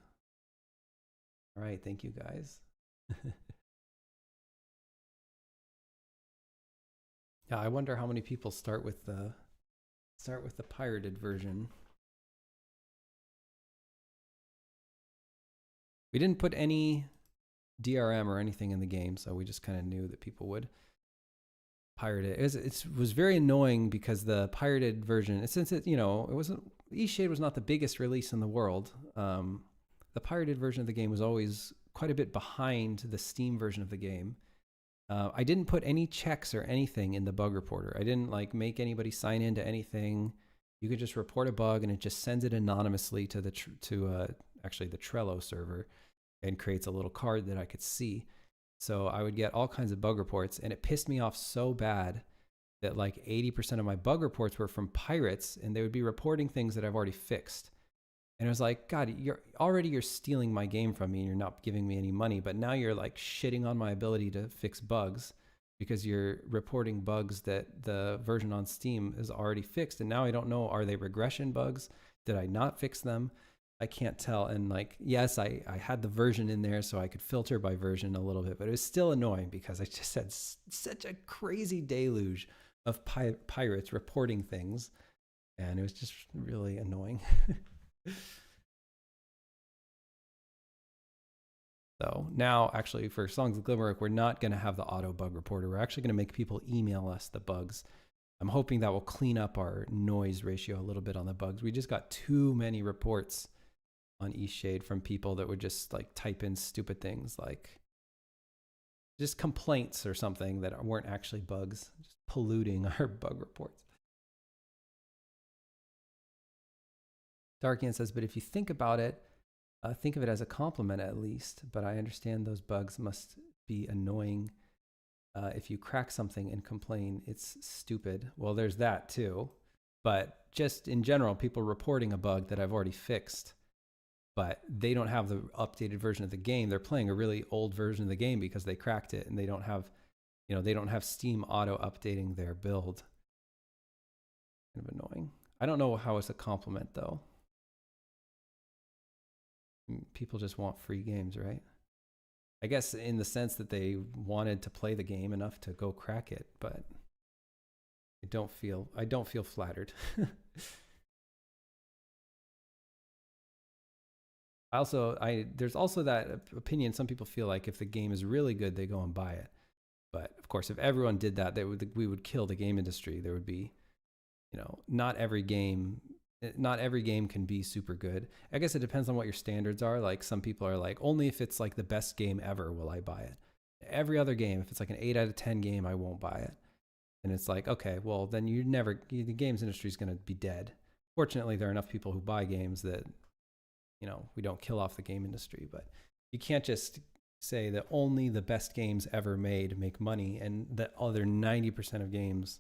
All right, thank you guys. Yeah, I wonder how many people start with the pirated version. We didn't put any DRM or anything in the game, so we just kind of knew that people would pirate it. It was very annoying because the pirated version, since it wasn't, Eastshade was not the biggest release in the world. The pirated version of the game was always quite a bit behind the Steam version of the game. I didn't put any checks or anything in the bug reporter. I didn't make anybody sign into anything. You could just report a bug and it just sends it anonymously to actually the Trello server and creates a little card that I could see. So I would get all kinds of bug reports, and it pissed me off so bad that 80% of my bug reports were from pirates, and they would be reporting things that I've already fixed. And I was like, God, you're stealing my game from me and you're not giving me any money, but now you're shitting on my ability to fix bugs because you're reporting bugs that the version on Steam is already fixed. And now I don't know, are they regression bugs? Did I not fix them? I can't tell. And yes, I had the version in there so I could filter by version a little bit, but it was still annoying because I just had such a crazy deluge of pirates reporting things. And it was just really annoying. So now, actually, for Songs of Glimmerwick, we're not going to have the auto bug reporter. We're actually going to make people email us the bugs. I'm hoping that will clean up our noise ratio a little bit on the bugs. We just got too many reports on Eastshade from people that would just type in stupid things just complaints or something that weren't actually bugs, just polluting our bug reports. Darkian says, but if you think about it, think of it as a compliment at least, but I understand those bugs must be annoying. If you crack something and complain, it's stupid. Well, there's that too. But just in general, people reporting a bug that I've already fixed, but they don't have the updated version of the game. They're playing a really old version of the game because they cracked it and they don't have, they don't have Steam auto updating their build. Kind of annoying. I don't know how it's a compliment though. People just want free games, right? I guess in the sense that they wanted to play the game enough to go crack it, but I don't feel flattered. There's also that opinion. Some people feel like if the game is really good, they go and buy it. But of course, if everyone did that, we would kill the game industry. There would be, not every game can be super good. I guess it depends on what your standards are. Some people are only if it's the best game ever will I buy it. Every other game, if it's an 8 out of 10 game, I won't buy it. And it's okay, well then the games industry is going to be dead. Fortunately, there are enough people who buy games that, we don't kill off the game industry, but you can't just say that only the best games ever made make money and that other 90% of games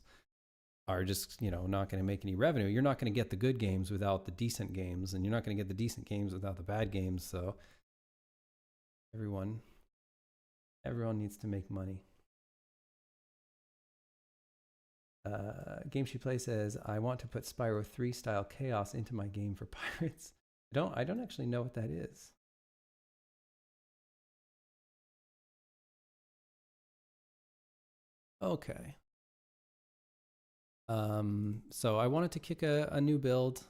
are just, not going to make any revenue. You're not going to get the good games without the decent games, and you're not going to get the decent games without the bad games. So everyone Everyone needs to make money. Game She Play says, I want to put Spyro 3 style chaos into my game for pirates. I don't actually know what that is. Okay. So I wanted to kick a new build.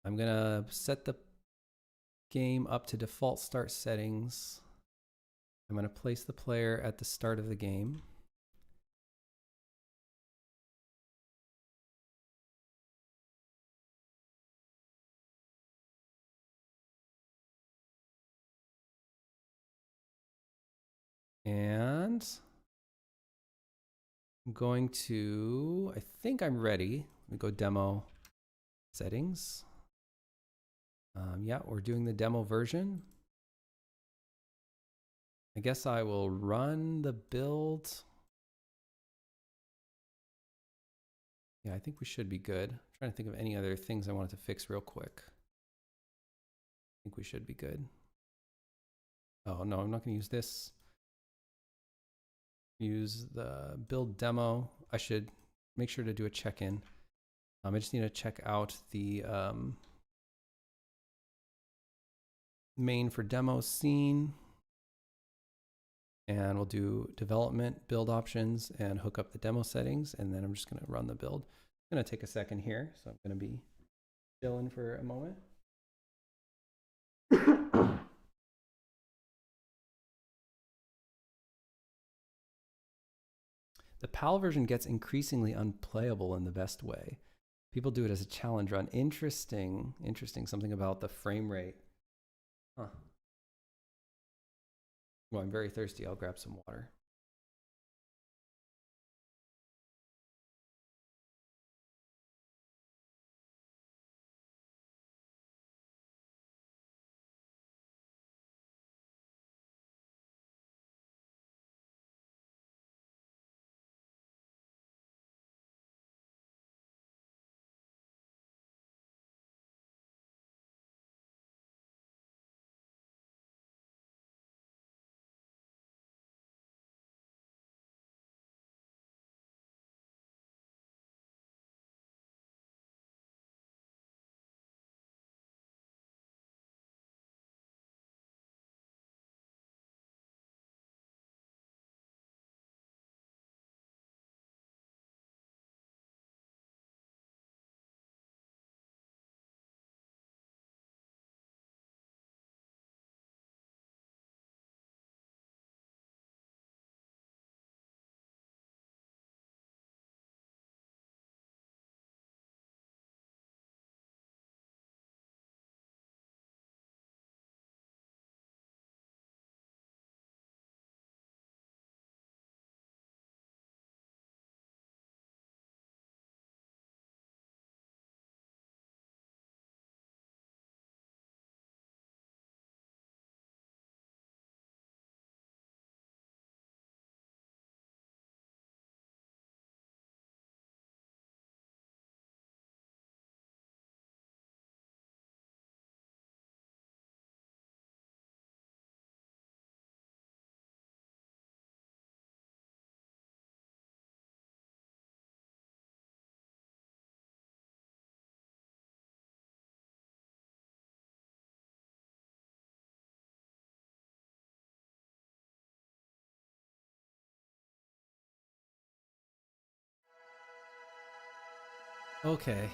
I'm gonna set the game up to default start settings. I'm gonna place the player at the start of the game. And I'm going to, I think I'm ready. Let me go demo settings. Yeah, we're doing the demo version. I guess I will run the build. Yeah, I think we should be good. I'm trying to think of any other things I wanted to fix real quick. I think we should be good. Oh no, I'm not going to use this. Use the build demo. I should make sure to do a check-in. I just need to check out the main for demo scene. And we'll do development, build options, and hook up the demo settings. And then I'm just going to run the build. It's going to take a second here. So I'm going to be chilling for a moment. The PAL version gets increasingly unplayable in the best way. People do it as a challenge run. Interesting. Interesting. Something about the frame rate. Huh. Well, I'm very thirsty. I'll grab some water. Okay,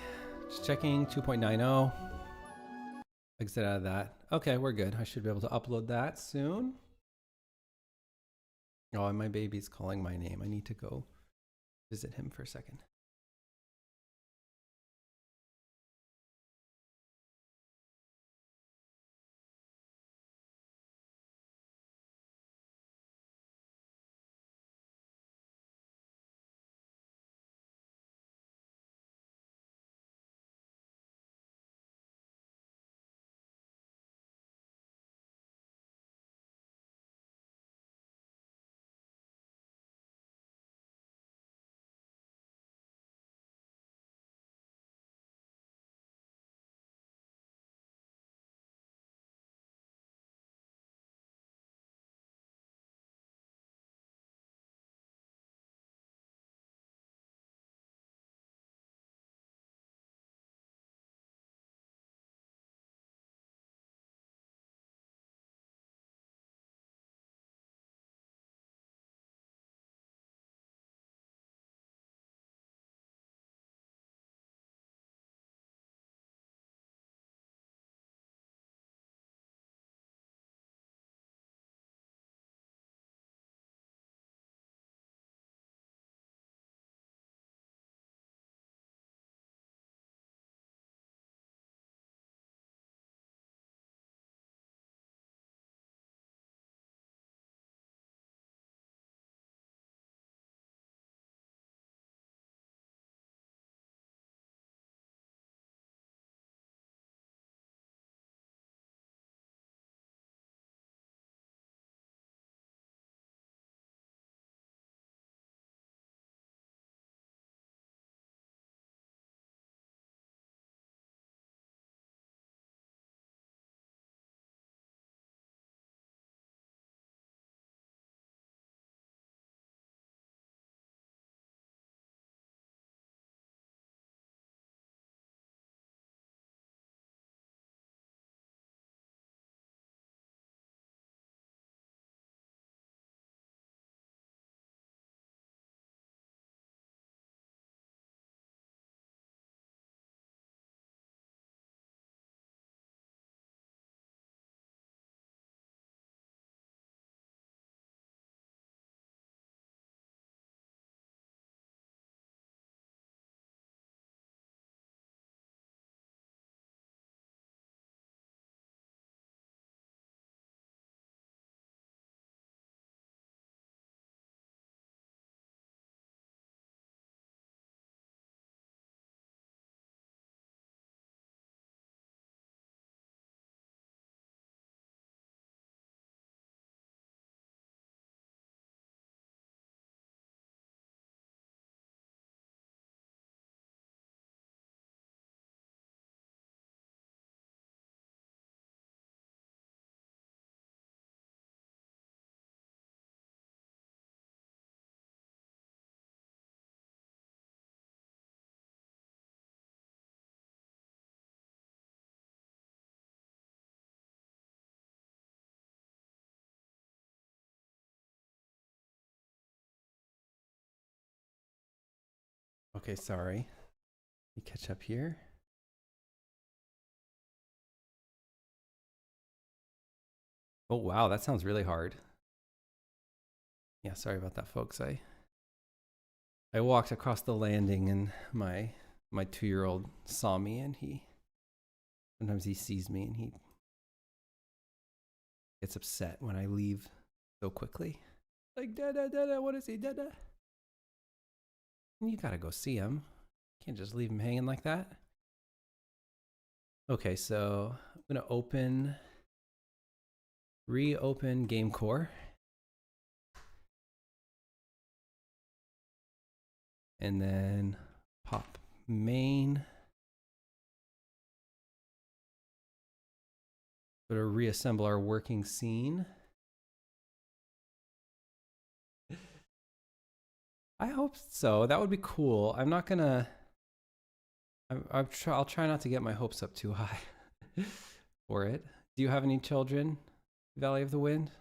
just checking 2.90. Exit out of that. Okay, we're good. I should be able to upload that soon. Oh, and my baby's calling my name. I need to go visit him for a second. Okay, sorry. Let me catch up here. Oh, wow, that sounds really hard. Yeah, sorry about that, folks. I walked across the landing and my 2-year-old saw me, and sometimes he sees me and he gets upset when I leave so quickly. Like, Dada, Dada, what is he, Dada? You gotta go see him. Can't just leave him hanging like that. Okay, so I'm gonna reopen GameCore. And then pop main. Sort of reassemble our working scene. I hope so. That would be cool. I'm not gonna. I'll try not to get my hopes up too high for it. Do you have any children, Valley of the Wind?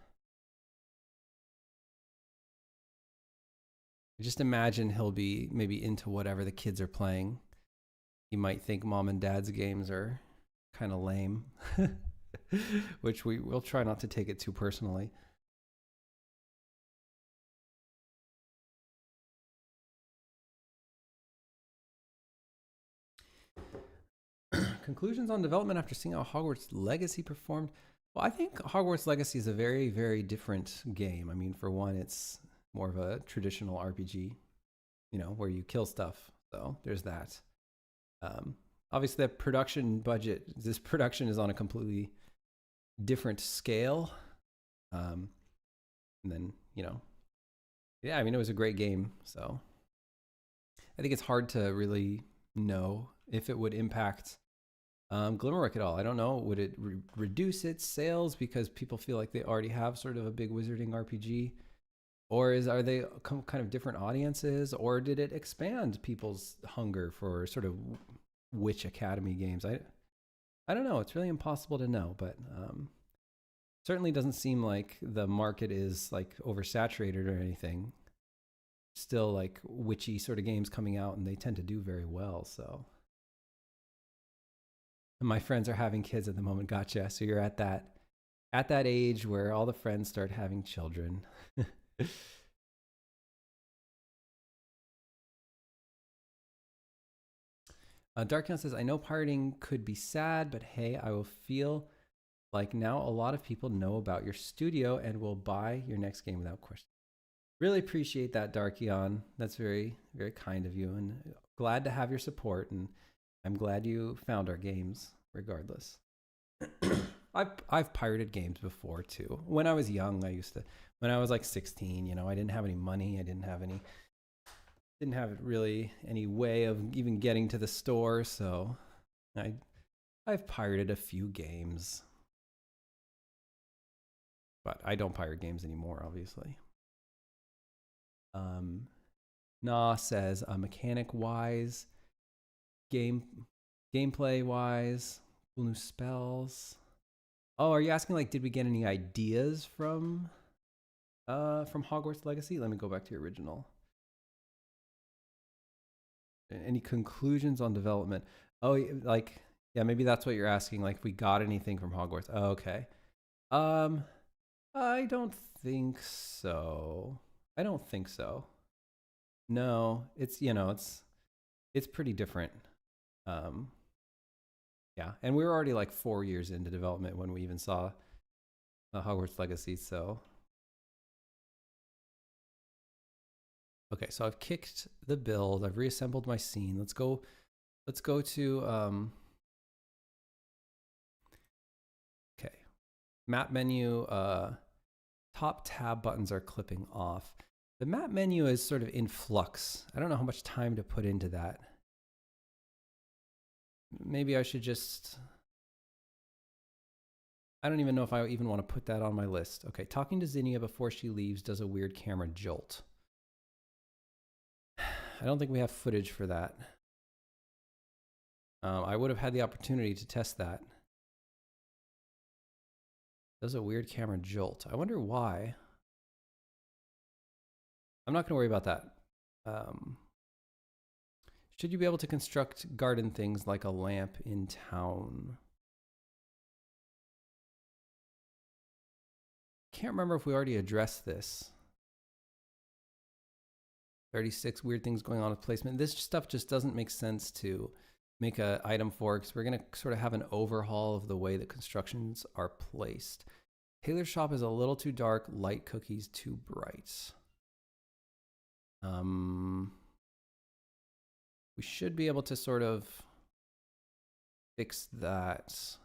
Just imagine he'll be maybe into whatever the kids are playing. He might think mom and dad's games are kind of lame, which we'll try not to take it too personally. Conclusions on development after seeing how Hogwarts Legacy performed. Well, I think Hogwarts Legacy is a very, very different game. I mean, for one, it's more of a traditional RPG, you know, where you kill stuff. So there's that. Obviously, the production budget, this production is on a completely different scale. And then, you know, yeah, I mean, it was a great game. So I think it's hard to really know if it would impact Glimmerwick at all. I don't know. Would it reduce its sales because people feel like they already have sort of a big wizarding RPG? Or are they kind of different audiences? Or did it expand people's hunger for sort of Witch Academy games? I don't know. It's really impossible to know, but certainly doesn't seem like the market is like oversaturated or anything. Still like witchy sort of games coming out, and they tend to do very well. So my friends are having kids at the moment. Gotcha. So you're at that age where all the friends start having children. Darkion says, I know pirating could be sad, but hey, I will feel like now a lot of people know about your studio and will buy your next game without question. Really appreciate that, Darkion. That's very, very kind of you, and glad to have your support. And I'm glad you found our games, regardless. I've pirated games before too. When I was young, when I was like 16, you know, I didn't have any money. I didn't have really any way of even getting to the store, so I've pirated a few games. But I don't pirate games anymore, obviously. Nah says mechanic wise, gameplay wise, cool new spells. Oh, are you asking like did we get any ideas from Hogwarts Legacy? Let me go back to your original. Any conclusions on development? Oh, like yeah, maybe that's what you're asking. Like if we got anything from Hogwarts? Oh, okay. I don't think so. No, it's it's pretty different. Yeah, and we were already like 4 years into development when we even saw Hogwarts Legacy. So okay, so I've kicked the build. I've reassembled my scene. Let's go to okay, map menu. Top tab buttons are clipping off. The map menu is sort of in flux. I don't know how much time to put into that. Maybe I should just... I don't even know if I even want to put that on my list. Okay, talking to Zinnia before she leaves does a weird camera jolt. I don't think we have footage for that. I would have had the opportunity to test that. Does a weird camera jolt. I wonder why. I'm not going to worry about that. Should you be able to construct garden things like a lamp in town? Can't remember if we already addressed this. 36 weird things going on with placement. This stuff just doesn't make sense to make an item for, because we're going to sort of have an overhaul of the way that constructions are placed. Tailor shop is a little too dark, light cookies too bright. We should be able to sort of fix that.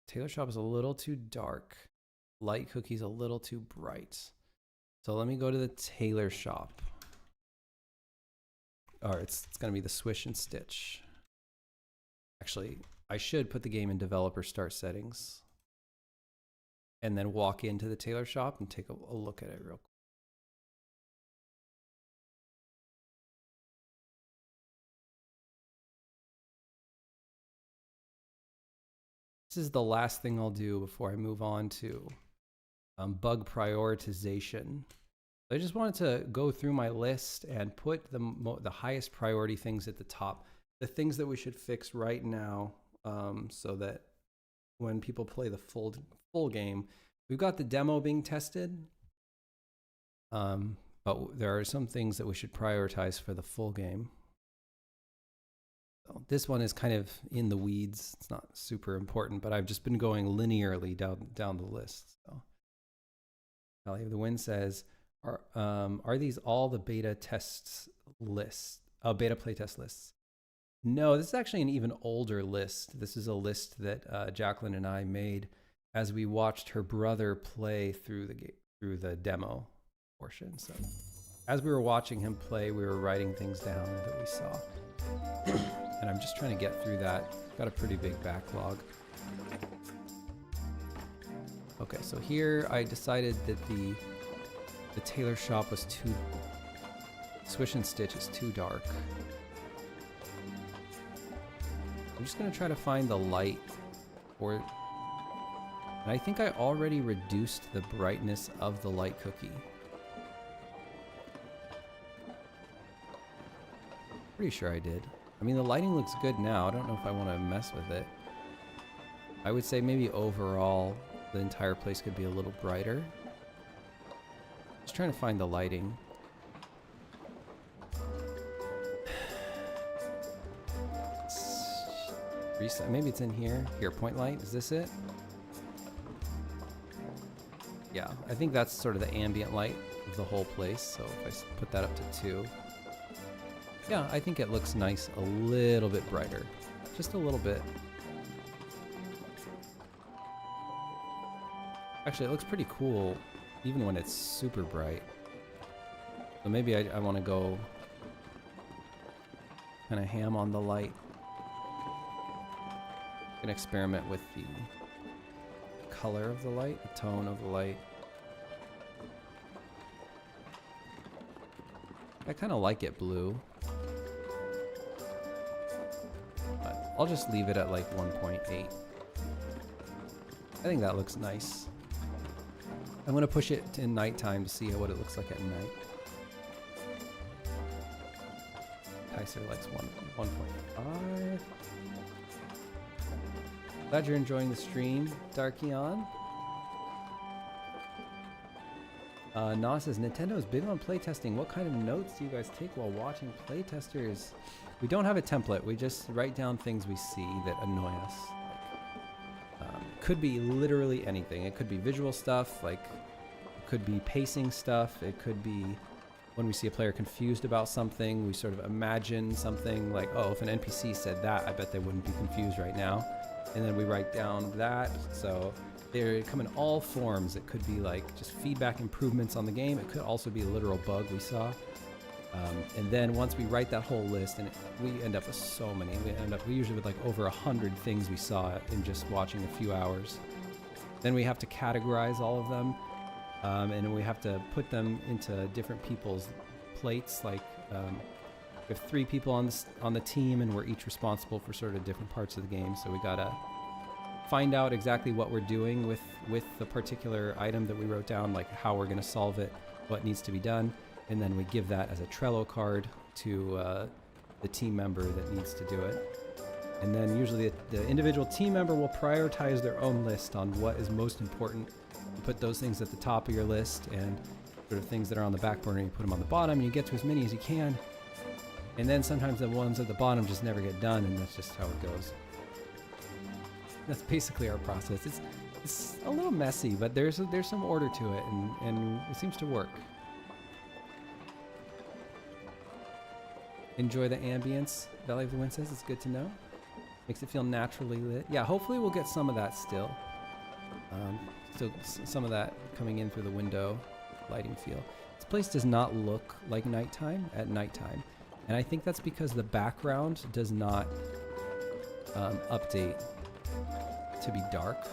Tailor shop is a little too dark, light cookies a little too bright. So let me go to the tailor shop. Or it's going to be the swish and stitch. Actually, I should put the game in developer start settings and then walk into the tailor shop and take a look at it real quick. This is the last thing I'll do before I move on to bug prioritization. I just wanted to go through my list and put the highest priority things at the top, the things that we should fix right now, so that when people play the full game, we've got the demo being tested, but there are some things that we should prioritize for the full game. So this one is kind of in the weeds. It's not super important, but I've just been going linearly down the list. So Valley of the Wind says, are these all the beta tests lists? Beta playtest lists? No, this is actually an even older list. This is a list that Jacqueline and I made as we watched her brother play through the demo portion. So as we were watching him play, we were writing things down that we saw. And I'm just trying to get through that. Got a pretty big backlog. Okay, so here I decided that the tailor shop was too, swish and stitch is too dark. I'm just gonna try to find the light for it. And I think I already reduced the brightness of the light cookie. Pretty sure I did. I mean, the lighting looks good now. I don't know if I want to mess with it. I would say maybe overall the entire place could be a little brighter. Just trying to find the lighting. Reset. Maybe it's in here. Here, point light. Is this it? Yeah, I think that's sort of the ambient light of the whole place. So if I put that up to 2. Yeah, I think it looks nice, a little bit brighter. Just a little bit. Actually, it looks pretty cool, even when it's super bright. So maybe I want to go kind of ham on the light. I'm gonna experiment with the color of the light, the tone of the light. I kind of like it blue. But I'll just leave it at like 1.8. I think that looks nice. I'm gonna push it in nighttime to see what it looks like at night. Kaiser likes 1.5. Glad you're enjoying the stream, Darkion. Na says, Nintendo is big on playtesting. What kind of notes do you guys take while watching playtesters? We don't have a template. We just write down things we see that annoy us. Could be literally anything. It could be visual stuff, like it could be pacing stuff. It could be when we see a player confused about something, we sort of imagine something like, oh, if an NPC said that, I bet they wouldn't be confused right now. And then we write down that. So they come in all forms. It could be like just feedback improvements on the game. It could also be a literal bug we saw. And then once we write that whole list, and we end up with so many, we usually with like over 100 things we saw in just watching a few hours. Then we have to categorize all of them, and we have to put them into different people's plates. Like we have 3 people on the team, and we're each responsible for sort of different parts of the game. So we gotta find out exactly what we're doing with the particular item that we wrote down, like how we're gonna solve it, what needs to be done. and then we give that as a Trello card to the team member that needs to do it. And then usually the individual team member will prioritize their own list on what is most important. You put those things at the top of your list, and sort of things that are on the back burner, you put them on the bottom, and you get to as many as you can. And then sometimes the ones at the bottom just never get done, and that's just how it goes. That's basically our process. It's a little messy, but there's some order to it, and it seems to work. Enjoy the ambience, Valley of the Wind says. It's good to know. Makes it feel naturally lit. Yeah, hopefully we'll get some of that still. Still some of that coming in through the window lighting feel. This place does not look like nighttime at nighttime. And I think that's because the background does not update to be dark.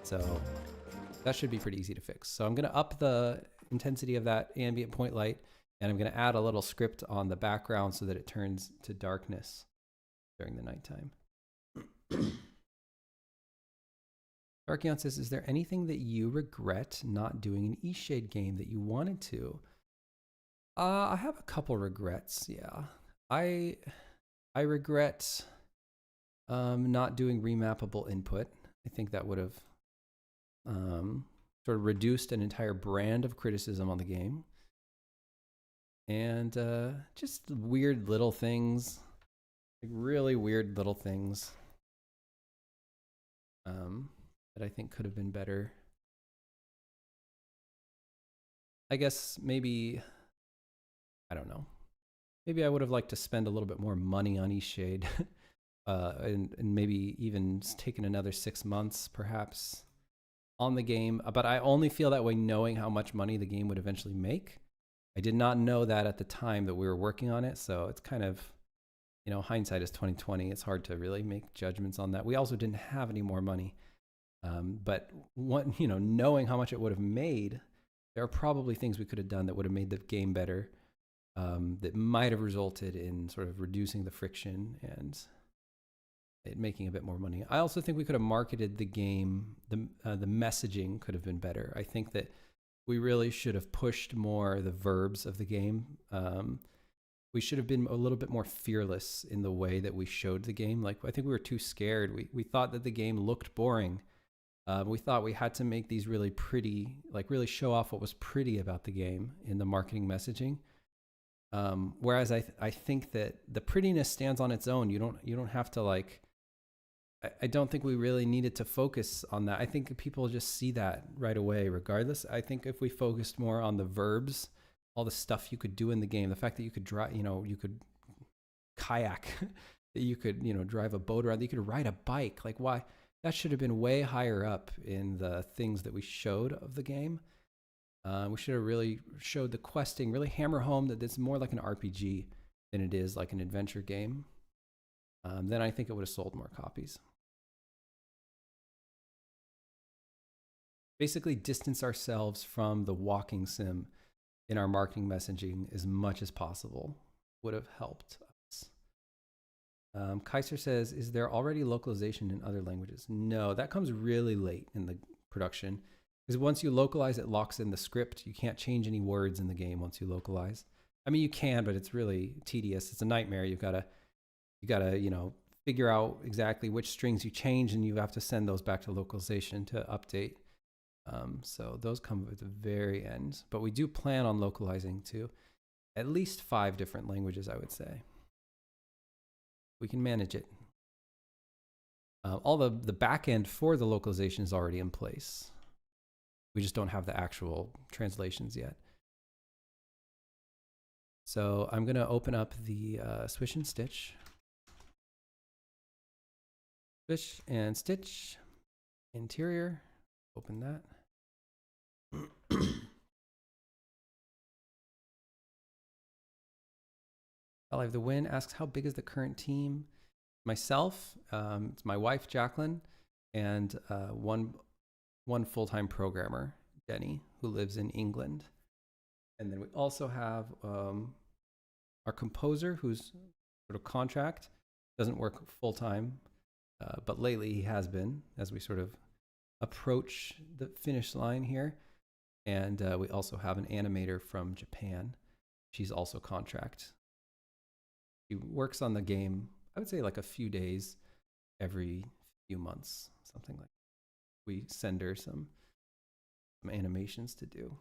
So that should be pretty easy to fix. So I'm going to up the intensity of that ambient point light, and I'm going to add a little script on the background so that it turns to darkness during the nighttime. Archeon says, is there anything that you regret not doing an E-Shade game that you wanted to? I have a couple regrets, yeah. I regret not doing remappable input. I think that would have sort of reduced an entire brand of criticism on the game. And just weird little things, like really weird little things that I think could have been better. I guess maybe, I don't know. Maybe I would have liked to spend a little bit more money on E-Shade and maybe even taken another 6 months perhaps on the game. But I only feel that way knowing how much money the game would eventually make. I did not know that at the time that we were working on it. So it's kind of, you know, hindsight is 20/20. It's hard to really make judgments on that. We also didn't have any more money. But what, you know, knowing how much it would have made, there are probably things we could have done that would have made the game better. That might have resulted in sort of reducing the friction and it making a bit more money. I also think we could have marketed the game, the messaging could have been better. I think that we really should have pushed more the verbs of the game. We should have been a little bit more fearless in the way that we showed the game. Like, I think we were too scared. We thought that the game looked boring. We thought we had to make these really pretty, like really show off what was pretty about the game in the marketing messaging. Whereas I think that the prettiness stands on its own. You don't have to like, I don't think we really needed to focus on that. I think people just see that right away regardless. I think if we focused more on the verbs, all the stuff you could do in the game, the fact that you could drive, you know, you could kayak, that you could, you know, drive a boat around, that you could ride a bike. Like, why? That should have been way higher up in the things that we showed of the game. We should have really showed the questing, really hammer home that it's more like an RPG than it is like an adventure game. Then I think it would have sold more copies. Basically distance ourselves from the walking sim in our marketing messaging as much as possible would have helped us. Kaiser says, is there already localization in other languages? No, that comes really late in the production. Because once you localize, it locks in the script. You can't change any words in the game once you localize. I mean, you can, but it's really tedious. It's a nightmare. You gotta, you know, figure out exactly which strings you change, and you have to send those back to localization to update. So those come at the very end. But we do plan on localizing to at least 5 different languages, I would say. We can manage it. All the back end for the localization is already in place. We just don't have the actual translations yet. So I'm going to open up the Swish and Stitch. Swish and Stitch. Interior. Open that. Valley of the Wind asks, how big is the current team? Myself, it's my wife, Jacqueline, and one full-time programmer, Jenny, who lives in England. And then we also have our composer, who's sort of contract, doesn't work full-time, but lately he has been, as we sort of approach the finish line here. And we also have an animator from Japan. She's also contract. She works on the game, I would say like a few days every few months, something like that. We send her some animations to do.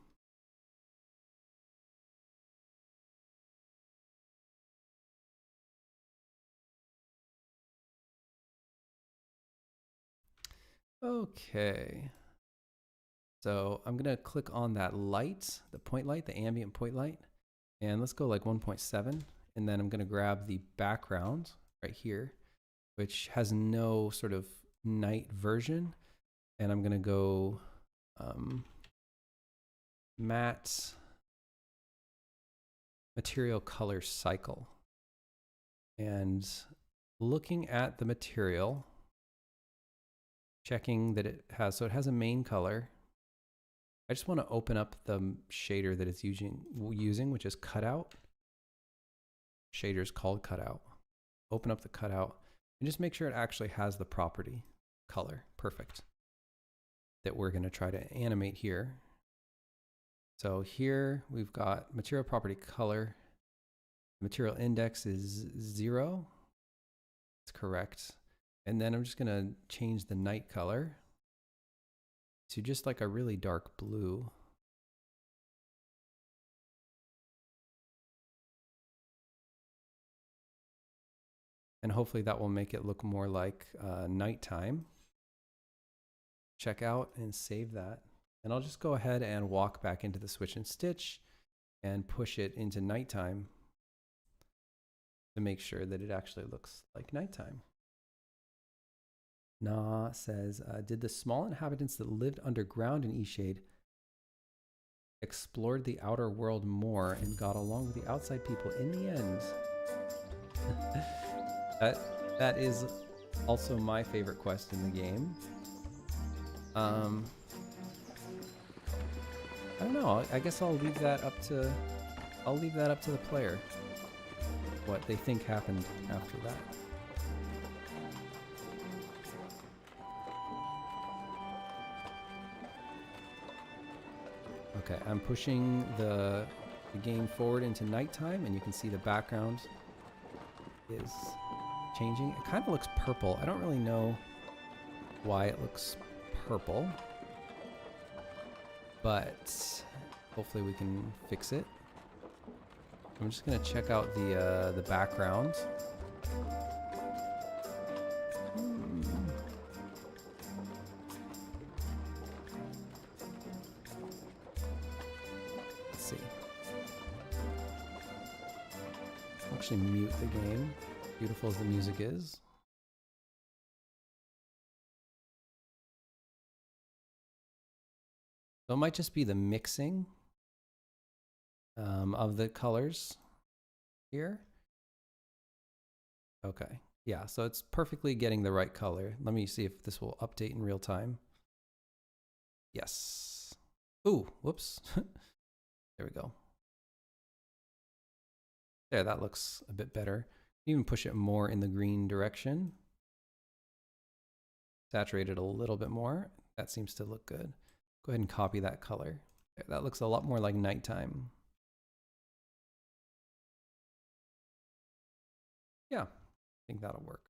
Okay. So I'm going to click on that light, the point light, the ambient point light. And let's go like 1.7. And then I'm going to grab the background right here, which has no sort of night version. And I'm going to go matte material color cycle. And looking at the material, checking that it has, so it has a main color. I just want to open up the shader that it's using, which is cutout. Shader is called cutout. Open up the cutout and just make sure it actually has the property color. Perfect. That we're going to try to animate here. So here we've got material property color. Material index is 0. That's correct. And then I'm just going to change the night color to just like a really dark blue. And hopefully that will make it look more like nighttime. Check out and save that. And I'll just go ahead and walk back into the switch and stitch and push it into nighttime to make sure that it actually looks like nighttime. Na says, did the small inhabitants that lived underground in Eastshade explored the outer world more and got along with the outside people in the end? That is also my favorite quest in the game. I don't know. I guess I'll leave that up to the player. What they think happened after that. Okay, I'm pushing the game forward into nighttime, and you can see the background is changing. It kind of looks purple. I don't really know why it looks purple, but hopefully we can fix it. I'm just gonna check out the background. Let's see. I'll actually mute the game. Beautiful as the music is. So it might just be the mixing of the colors here. Okay, yeah, so it's perfectly getting the right color. Let me see if this will update in real time. Yes. Ooh, whoops. There we go. There, that looks a bit better. Even push it more in the green direction. Saturate it a little bit more. That seems to look good. Go ahead and copy that color. That looks a lot more like nighttime. Yeah, I think that'll work.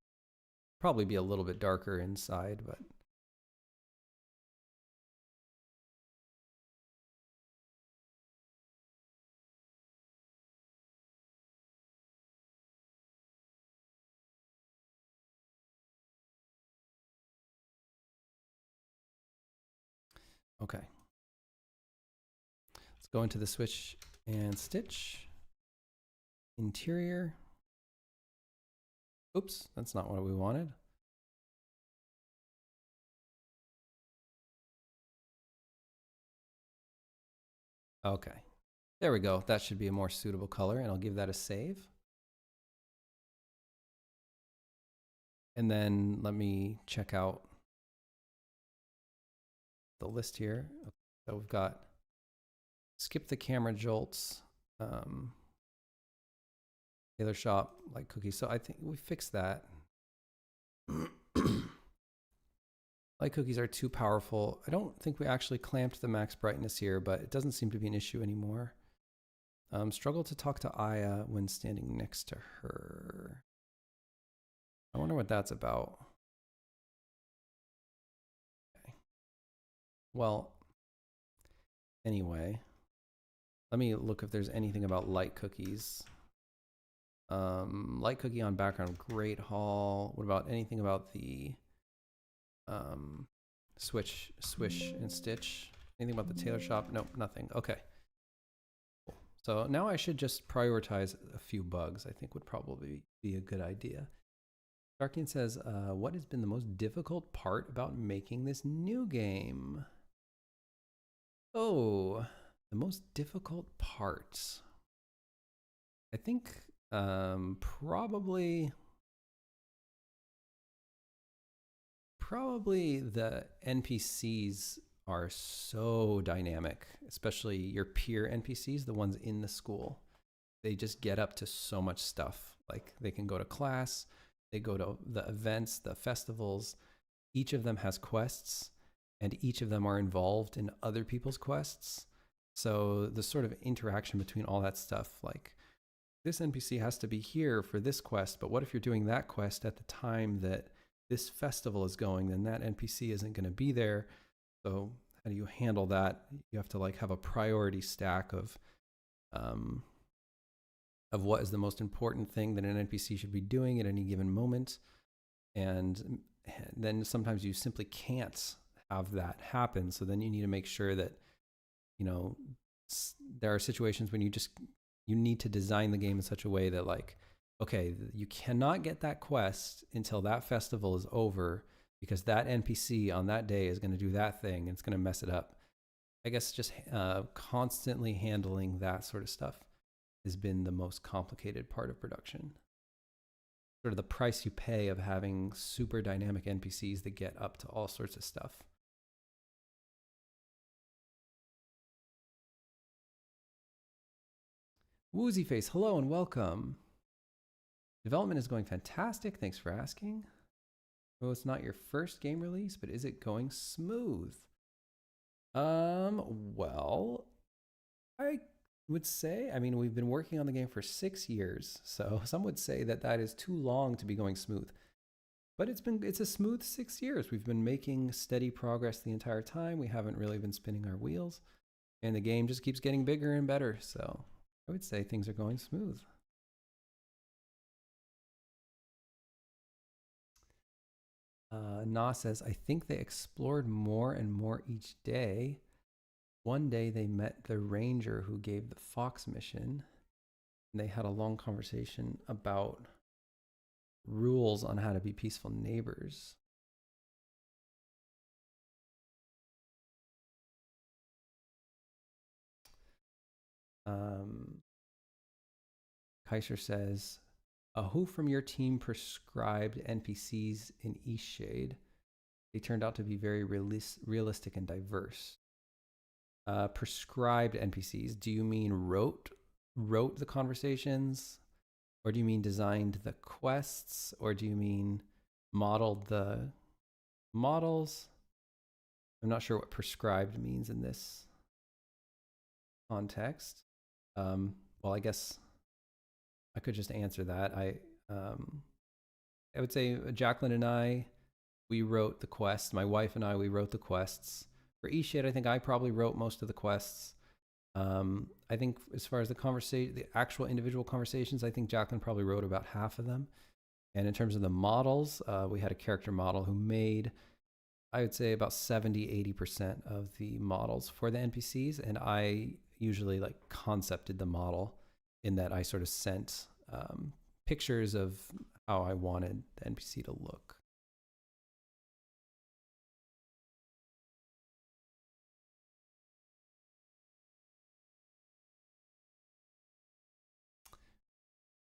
Probably be a little bit darker inside, but okay. Let's go into the switch and stitch. Interior. Oops, that's not what we wanted. Okay, there we go. That should be a more suitable color, and I'll give that a save. And then let me check out the list here. Okay, so we've got skip the camera jolts, tailor shop, like cookies. So I think we fixed that. Light cookies are too powerful. I don't think we actually clamped the max brightness here, but it doesn't seem to be an issue anymore. Struggle to talk to Aya when standing next to her. I wonder what that's about. Okay. Well, anyway, let me look if there's anything about light cookies. Light cookie on background, Great Hall. What about anything about the swish and stitch? Anything about the tailor shop? Nope, nothing. Okay. Cool. So now I should just prioritize a few bugs. I think would probably be a good idea. Darkin says, what has been the most difficult part about making this new game? Oh, the most difficult part. I think probably the NPCs are so dynamic, especially your peer NPCs, the ones in the school. They just get up to so much stuff. Like they can go to class, they go to the events, the festivals. Each of them has quests, and each of them are involved in other people's quests. So the sort of interaction between all that stuff, like this NPC has to be here for this quest, but what if you're doing that quest at the time that this festival is going, then that NPC isn't going to be there. So how do you handle that? You have to like have a priority stack of what is the most important thing that an NPC should be doing at any given moment. And then sometimes you simply can't have that happen. So then you need to make sure that, you know, there are situations when you need to design the game in such a way that like, okay, you cannot get that quest until that festival is over because that NPC on that day is going to do that thing and it's going to mess it up. I guess just constantly handling that sort of stuff has been the most complicated part of production. Sort of the price you pay of having super dynamic NPCs that get up to all sorts of stuff. Woozy Face, hello and welcome. Development is going fantastic. Thanks for asking. Well, it's not your first game release, but is it going smooth? Well, I would say, I mean, we've been working on the game for 6 years, so some would say that that is too long to be going smooth. But it's a smooth 6 years. We've been making steady progress the entire time. We haven't really been spinning our wheels, and the game just keeps getting bigger and better. So I would say things are going smooth. Na says, I think they explored more and more each day. One day they met the ranger who gave the fox mission, and they had a long conversation about rules on how to be peaceful neighbors. Kaiser says, who from your team prescribed NPCs in Eastshade? They turned out to be very realistic and diverse. Prescribed NPCs, do you mean wrote the conversations? Or do you mean designed the quests? Or do you mean modeled the models? I'm not sure what prescribed means in this context. Well, I guess I could just answer that. I would say Jacqueline and I, we wrote the quests. My wife and I, we wrote the quests. For Eastshade, I think I probably wrote most of the quests. I think as far as the actual individual conversations, I think Jacqueline probably wrote about half of them. And in terms of the models, we had a character model who made, I would say about 70-80% of the models for the NPCs. And I usually like concepted the model in that I sort of sent pictures of how I wanted the NPC to look.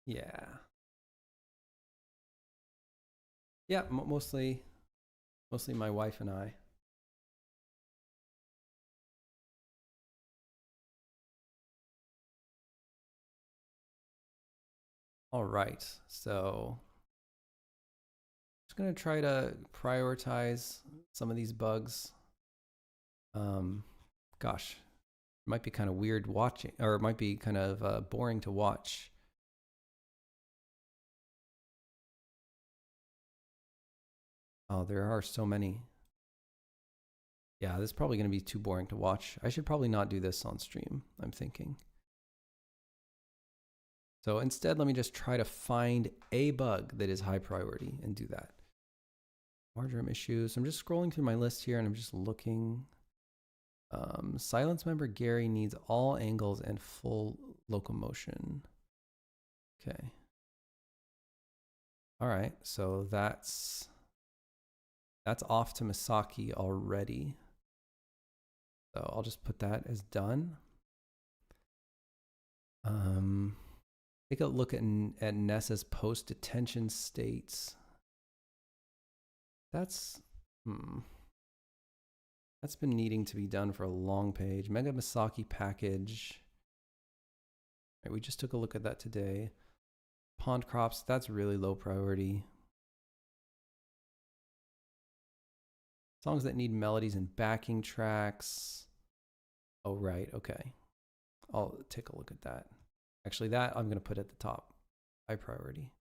Yeah. Yeah, mostly my wife and I. All right, so going to try to prioritize some of these bugs. Gosh, it might be kind of weird watching, or it might be kind of boring to watch. Oh, there are so many. Yeah, this is probably going to be too boring to watch. I should probably not do this on stream, I'm thinking. So instead, let me just try to find a bug that is high priority and do that. Marjoram issues. I'm just scrolling through my list here and I'm just looking. Silence member Gary needs all angles and full locomotion. Okay. All right, so that's off to Misaki already. So I'll just put that as done. Take a look at Nessa's post-detention states. That's been needing to be done for a long page. Mega Misaki package. Right, we just took a look at that today. Pond crops, that's really low priority. Songs that need melodies and backing tracks. Oh, right, okay. I'll take a look at that. Actually, that I'm going to put at the top. High priority.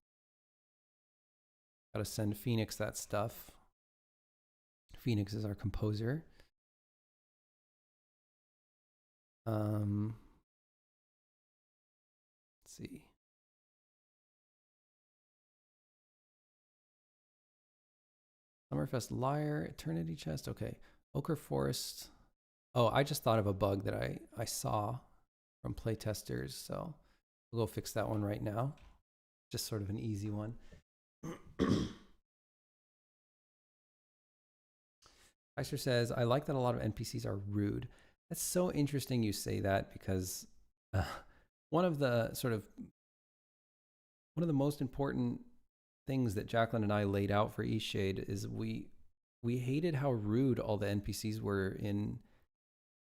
Got to send Phoenix that stuff. Phoenix is our composer. Let's see. Summerfest Lyre, Eternity Chest. Okay. Ochre Forest. Oh, I just thought of a bug that I saw from playtesters, so we'll go fix that one right now. Just sort of an easy one. Heister says, I like that a lot of NPCs are rude. That's so interesting you say that, because one of the most important things that Jacqueline and I laid out for Eastshade is we hated how rude all the NPCs were in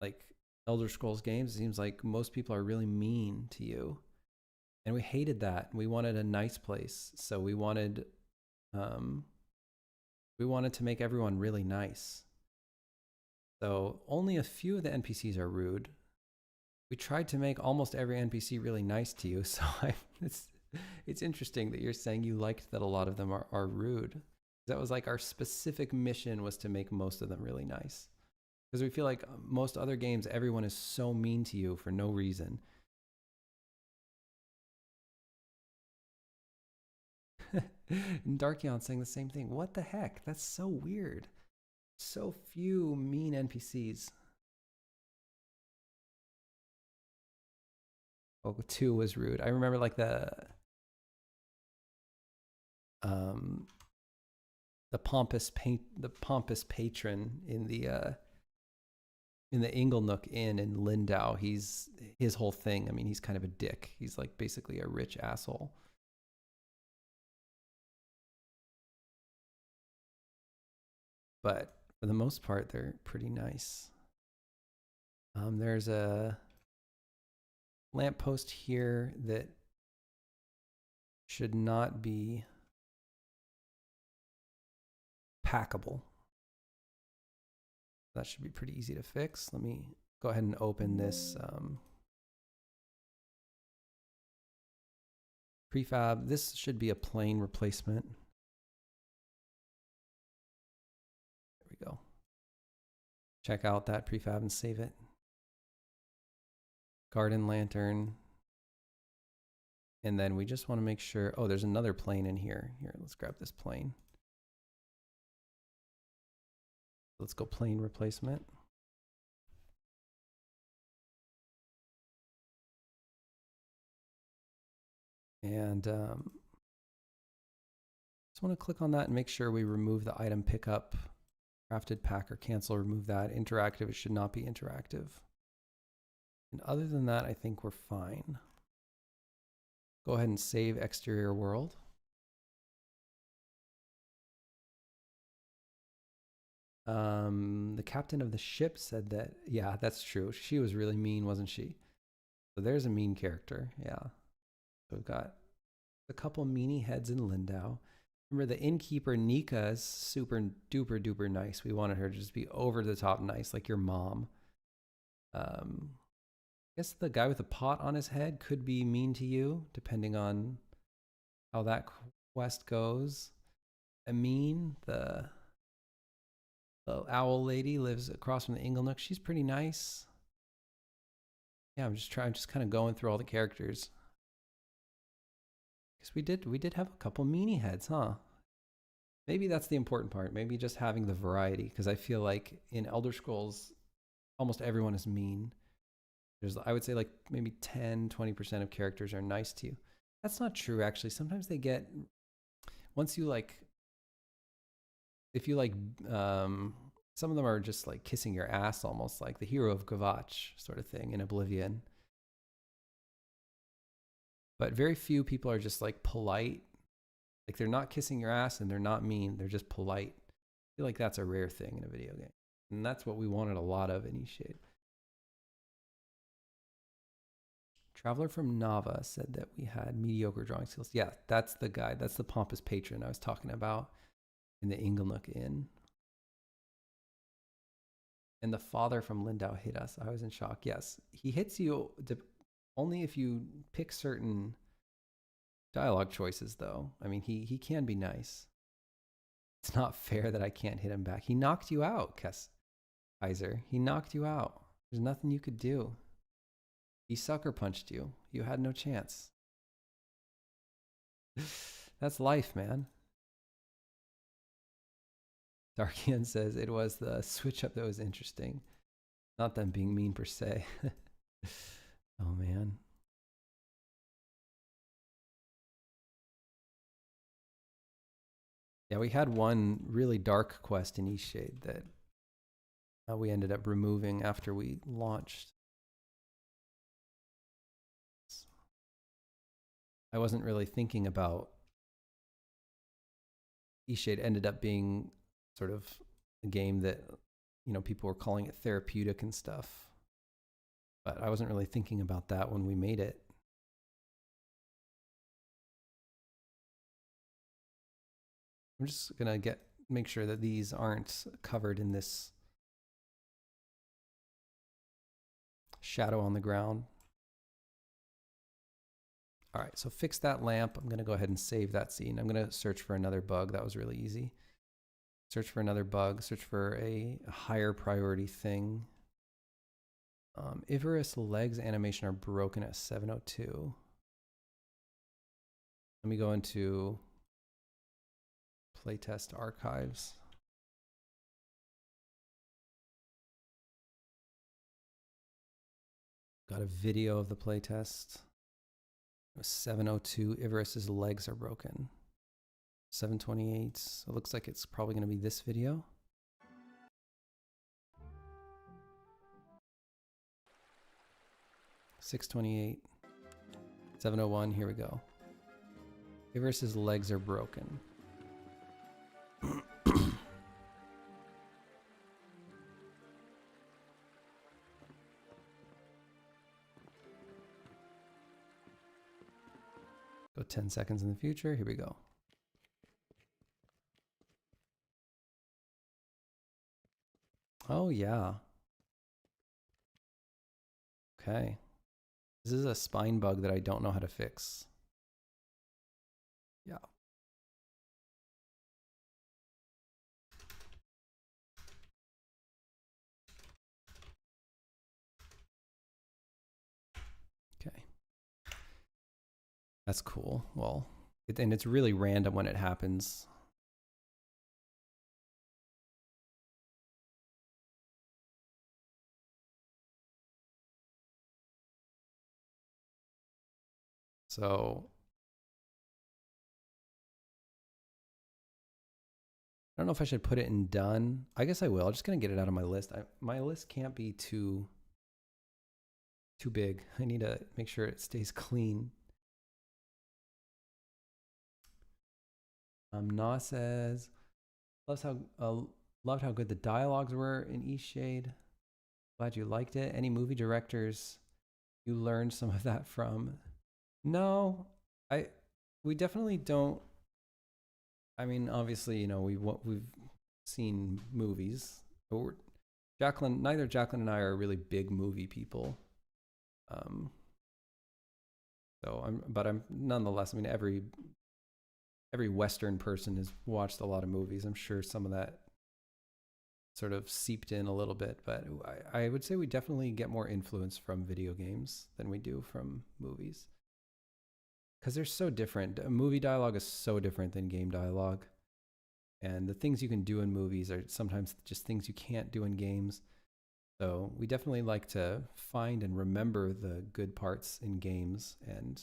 like Elder Scrolls games. It seems like most people are really mean to you, and we hated that. We wanted a nice place, so we wanted to make everyone really nice. So only a few of the NPCs are rude. We tried to make almost every NPC really nice to you, so it's interesting that you're saying you liked that a lot of them are rude. That was like our specific mission, was to make most of them really nice. Because we feel like most other games, everyone is so mean to you for no reason. And Darkion saying the same thing. What the heck? That's so weird. So few mean NPCs. Oh, 2 was rude. I remember like the pompous patron in the Inglenook Inn in Lindau. His whole thing, I mean, he's kind of a dick. He's like basically a rich asshole. But for the most part, they're pretty nice. There's a lamppost here that should not be packable. That should be pretty easy to fix. Let me go ahead and open this prefab. This should be a plain replacement. There we go. Check out that prefab and save it. Garden lantern. And then we just want to make sure, oh, there's another plane in here. Here, let's grab this plane. Let's go plane replacement. And just want to click on that and make sure we remove the item pickup, crafted pack or cancel, remove that. Interactive, it should not be interactive. And other than that, I think we're fine. Go ahead and save exterior world. The captain of the ship said that, yeah, that's true. She was really mean, wasn't she? So there's a mean character, yeah. So we've got a couple meanie heads in Lindau. Remember the innkeeper Nika is super duper duper nice. We wanted her to just be over the top nice, like your mom. I guess the guy with the pot on his head could be mean to you, depending on how that quest goes. Amin, the owl lady, lives across from the Inglenook. She's pretty nice. Yeah, I'm just kind of going through all the characters. Because we did have a couple meanie heads, huh? Maybe that's the important part. Maybe just having the variety, because I feel like in Elder Scrolls, almost everyone is mean. I would say like maybe 10-20% of characters are nice to you. That's not true, actually. Sometimes they get, once you like, if you like, some of them are just like kissing your ass, almost like the hero of Gavach sort of thing in Oblivion. But very few people are just like polite. Like they're not kissing your ass and they're not mean. They're just polite. I feel like that's a rare thing in a video game. And that's what we wanted a lot of in Eastshade. Traveler from Nava said that we had mediocre drawing skills. Yeah, that's the guy. That's the pompous patron I was talking about in the Inglenook Inn. And the father from Lindau hit us. I was in shock. Yes, he hits you only if you pick certain dialogue choices, though. I mean, he can be nice. It's not fair that I can't hit him back. He knocked you out, Kaiser. He knocked you out. There's nothing you could do. He sucker punched you. You had no chance. That's life, man. Darkian says it was the switch up that was interesting. Not them being mean per se. Oh, man. Yeah, we had one really dark quest in Eastshade that we ended up removing after we launched. I wasn't really thinking about Eastshade ended up being sort of a game that, you know, people were calling it therapeutic and stuff. But I wasn't really thinking about that when we made it. I'm just gonna make sure that these aren't covered in this shadow on the ground. All right, so fix that lamp. I'm gonna go ahead and save that scene. I'm gonna search for another bug. That was really easy. Search for another bug, search for a higher priority thing. Ivorous legs animation are broken at 702. Let me go into playtest archives. Got a video of the playtest. 702, Ivorous' legs are broken. 728, so it looks like it's probably going to be this video. $628, 701, here we go. Ivorous' legs are broken. Go 10 seconds in the future, here we go. Oh yeah. Okay. This is a spine bug that I don't know how to fix. Yeah. Okay. That's cool. Well, and it's really random when it happens. So I don't know if I should put it in done. I guess I will. I'm just going to get it out of my list. My list can't be too big. I need to make sure it stays clean. Na says, loved how good the dialogues were in Eastshade. Glad you liked it. Any movie directors you learned some of that from? No, we definitely don't. I mean, obviously, we've seen movies. But neither Jacqueline and I are really big movie people. So I'm nonetheless. I mean, every Western person has watched a lot of movies. I'm sure some of that sort of seeped in a little bit, but I would say we definitely get more influence from video games than we do from movies. Because they're so different. Movie dialogue is so different than game dialogue. And the things you can do in movies are sometimes just things you can't do in games. So we definitely like to find and remember the good parts in games and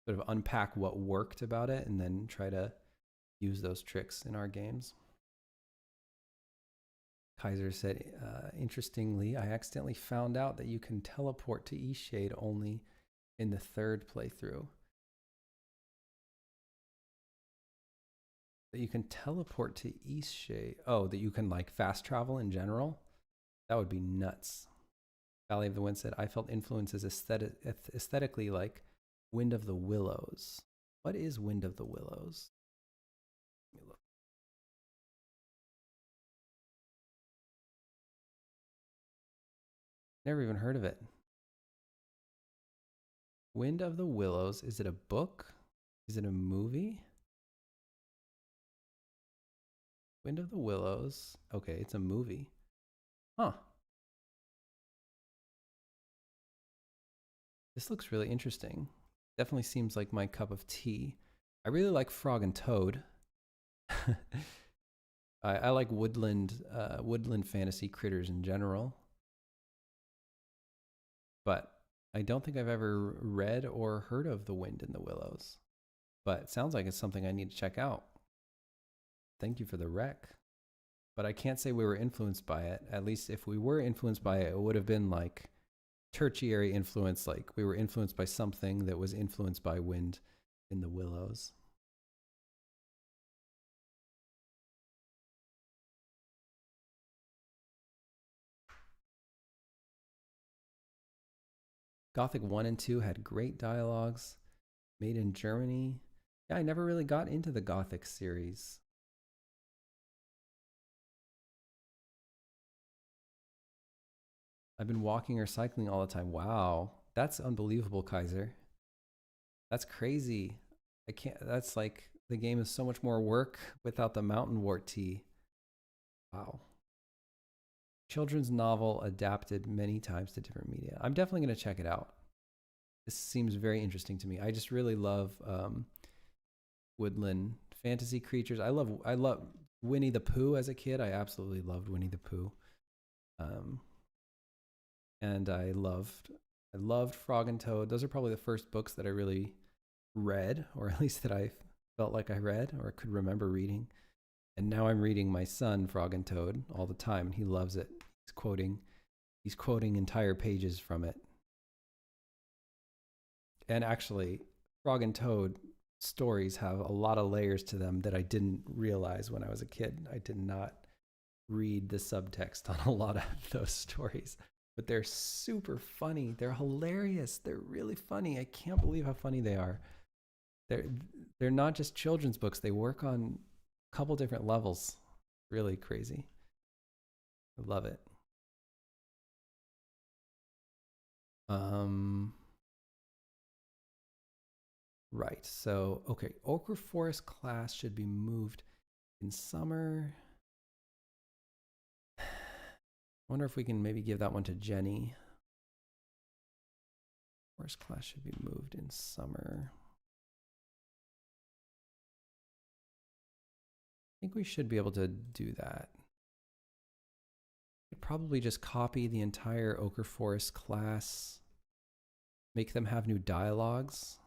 sort of unpack what worked about it and then try to use those tricks in our games. Kaiser said, interestingly, I accidentally found out that you can teleport to Eastshade only in the third playthrough. That you can teleport to Eastshade. Oh, that you can like fast travel in general? That would be nuts. Valley of the Wind said, I felt influences aesthetically like Wind of the Willows. What is Wind of the Willows? Let me look. Never even heard of it. Wind of the Willows. Is it a book? Is it a movie? Wind of the Willows. Okay, it's a movie. Huh. This looks really interesting. Definitely seems like my cup of tea. I really like Frog and Toad. I like woodland fantasy critters in general. But I don't think I've ever read or heard of The Wind in the Willows. But it sounds like it's something I need to check out. Thank you for the rec. But I can't say we were influenced by it. At least if we were influenced by it, it would have been like tertiary influence, like we were influenced by something that was influenced by Wind in the Willows. Gothic 1 and 2 had great dialogues. Made in Germany. Yeah, I never really got into the Gothic series. I've been walking or cycling all the time. Wow. That's unbelievable, Kaiser. That's crazy. I can't, that's like, the game is so much more work without the mountain wart tea. Wow. Children's novel adapted many times to different media. I'm definitely going to check it out. This seems very interesting to me. I just really love woodland fantasy creatures. I love Winnie the Pooh as a kid. I absolutely loved Winnie the Pooh. And I loved Frog and Toad. Those are probably the first books that I really read, or at least that I felt like I read or could remember reading. And now I'm reading my son Frog and Toad all the time, and he loves it. He's quoting entire pages from it. And actually, Frog and Toad stories have a lot of layers to them that I didn't realize when I was a kid. I did not read the subtext on a lot of those stories, but they're super funny. They're hilarious. They're really funny. I can't believe how funny they are. They're not just children's books. They work on a couple different levels. Really crazy. I love it. Right. So, okay. Ochre Forest class should be moved in summer. I wonder if we can maybe give that one to Jenny. Forest class should be moved in summer. I think we should be able to do that. Could probably just copy the entire Ochre Forest class, make them have new dialogues.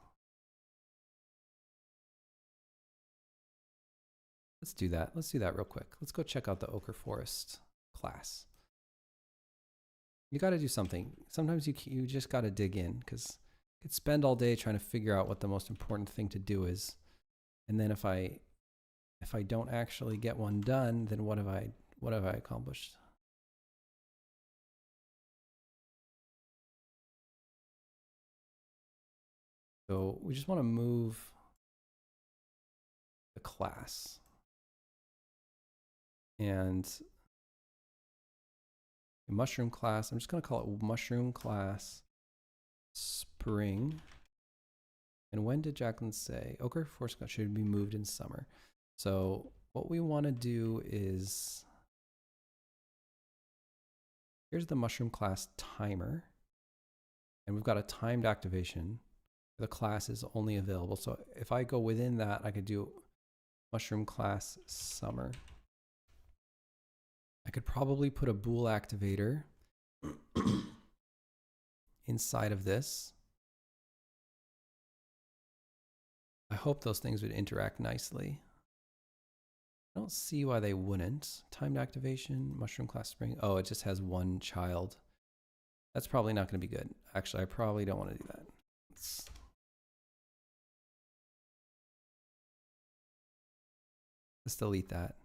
Let's do that. Let's do that real quick. Let's go check out the Ochre Forest class. You got to do something. Sometimes you just got to dig in, because you could spend all day trying to figure out what the most important thing to do is. And then if I don't actually get one done, then what have I accomplished? So we just want to move the class. And mushroom class, I'm just going to call it mushroom class spring. And when did Jacqueline say Ochre Force should be moved in summer? So what we want to do is, here's the mushroom class timer. And we've got a timed activation. The class is only available. So if I go within that, I could do mushroom class summer. I could probably put a bool activator inside of this. I hope those things would interact nicely. I don't see why they wouldn't. Timed activation, mushroom class spring. Oh, it just has one child. That's probably not going to be good. Actually, I probably don't want to do that. Let's delete that.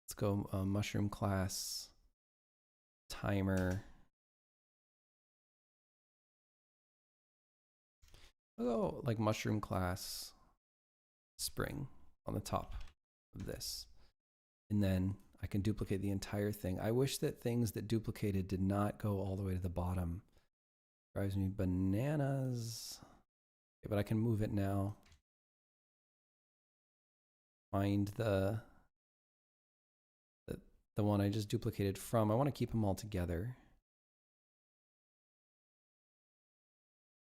Let's go mushroom class timer. I'll go like mushroom class spring on the top of this. And then I can duplicate the entire thing. I wish that things that duplicated did not go all the way to the bottom. Drives me bananas. Okay, but I can move it now. Find the one I just duplicated from. I want to keep them all together.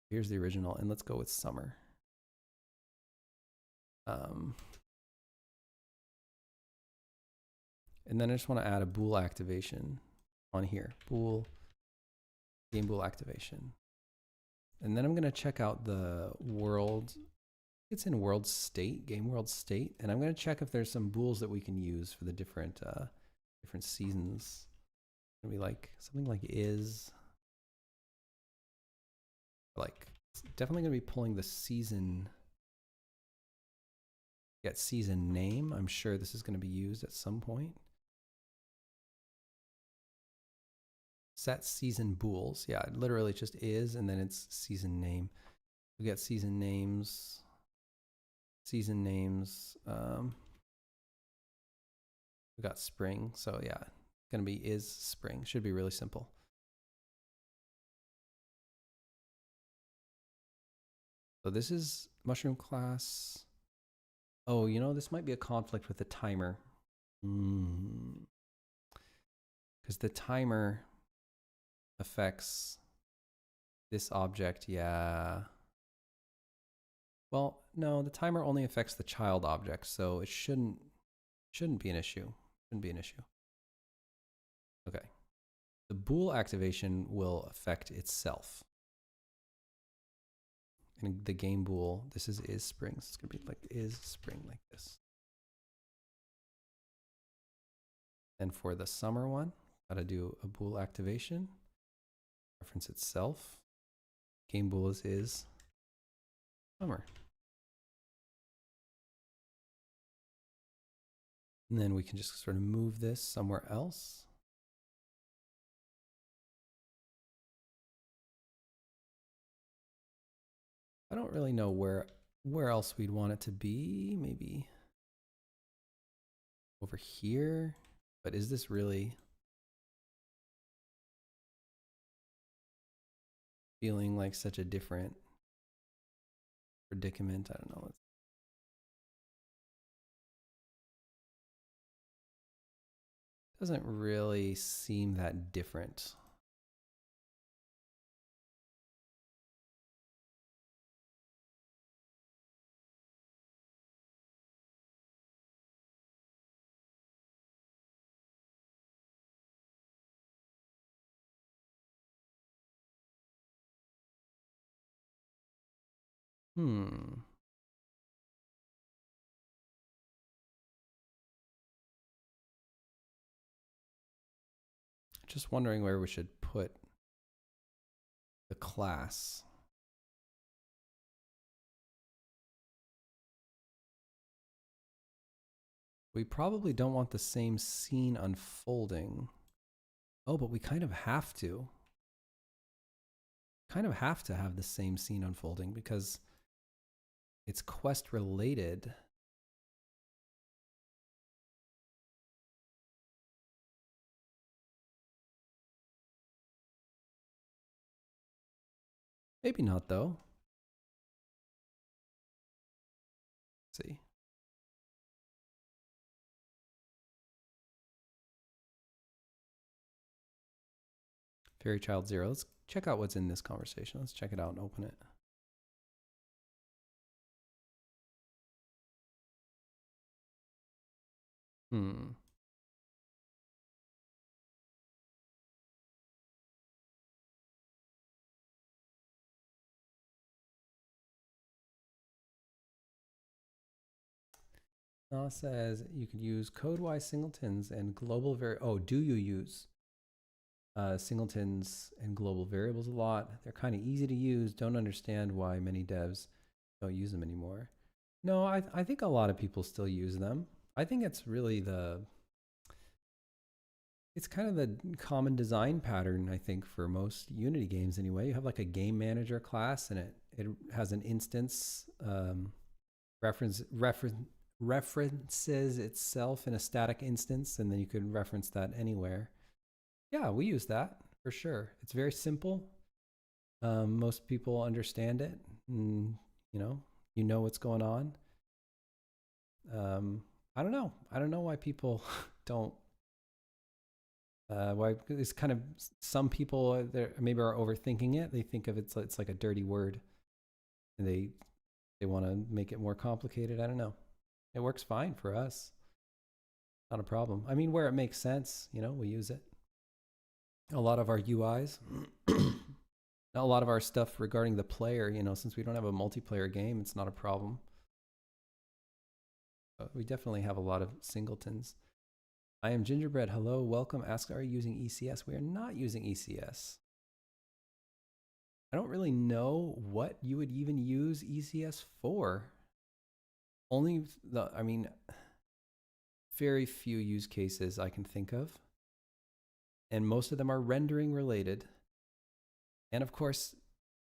Here's the original, and let's go with summer. And then I just want to add a bool activation on here. Bool, game bool activation. And then I'm going to check out the world. It's in world state, game world state. And I'm going to check if there's some bools that we can use for the different seasons. It's going to be like something like is. Like, it's definitely going to be pulling the season. Get season name. I'm sure this is going to be used at some point. Set season bools. Yeah, it literally just is, and then it's season name. We get season names. Season names. We got spring. So yeah, gonna be is spring. Should be really simple. So this is mushroom class. Oh, you know, this might be a conflict with the timer. Because the timer affects this object, yeah. Well, no, the timer only affects the child object, so it shouldn't be an issue. Shouldn't be an issue. Okay. The bool activation will affect itself. And the game bool, this is spring. So it's gonna be like is spring like this. And for the summer one, gotta do a bool activation. Reference itself. Game bool is summer. And then we can just sort of move this somewhere else. I don't really know where else we'd want it to be. Maybe over here. But is this really feeling like such a different predicament? I don't know. It doesn't really seem that different. Just wondering where we should put the class. We probably don't want the same scene unfolding. Oh, but we kind of have to. Kind of have to have the same scene unfolding because it's quest related. Maybe not though. Let's see. Fairy Child Zero. Let's check out what's in this conversation. Let's check it out and open it. Now it says you could use code-wise singletons and global do you use singletons and global variables a lot? They're kind of easy to use. Don't understand why many devs don't use them anymore. No, I think a lot of people still use them. I think it's really it's kind of the common design pattern, I think, for most Unity games anyway. You have like a game manager class and it has an instance references itself in a static instance, and then you could reference that anywhere. Yeah, we use that for sure. It's very simple. Most people understand it, and you know what's going on. I don't know. I don't know why people don't. Why it's kind of some people maybe are overthinking it. They think of it's like a dirty word, and they want to make it more complicated. I don't know. It works fine for us. Not a problem. I mean, where it makes sense, we use it. A lot of our UIs, a lot of our stuff regarding the player, since we don't have a multiplayer game, it's not a problem. But we definitely have a lot of singletons. I am Gingerbread. Hello, welcome. Ask, are you using ECS? We are not using ECS. I don't really know what you would even use ECS for. Very few use cases I can think of. And most of them are rendering related. And of course,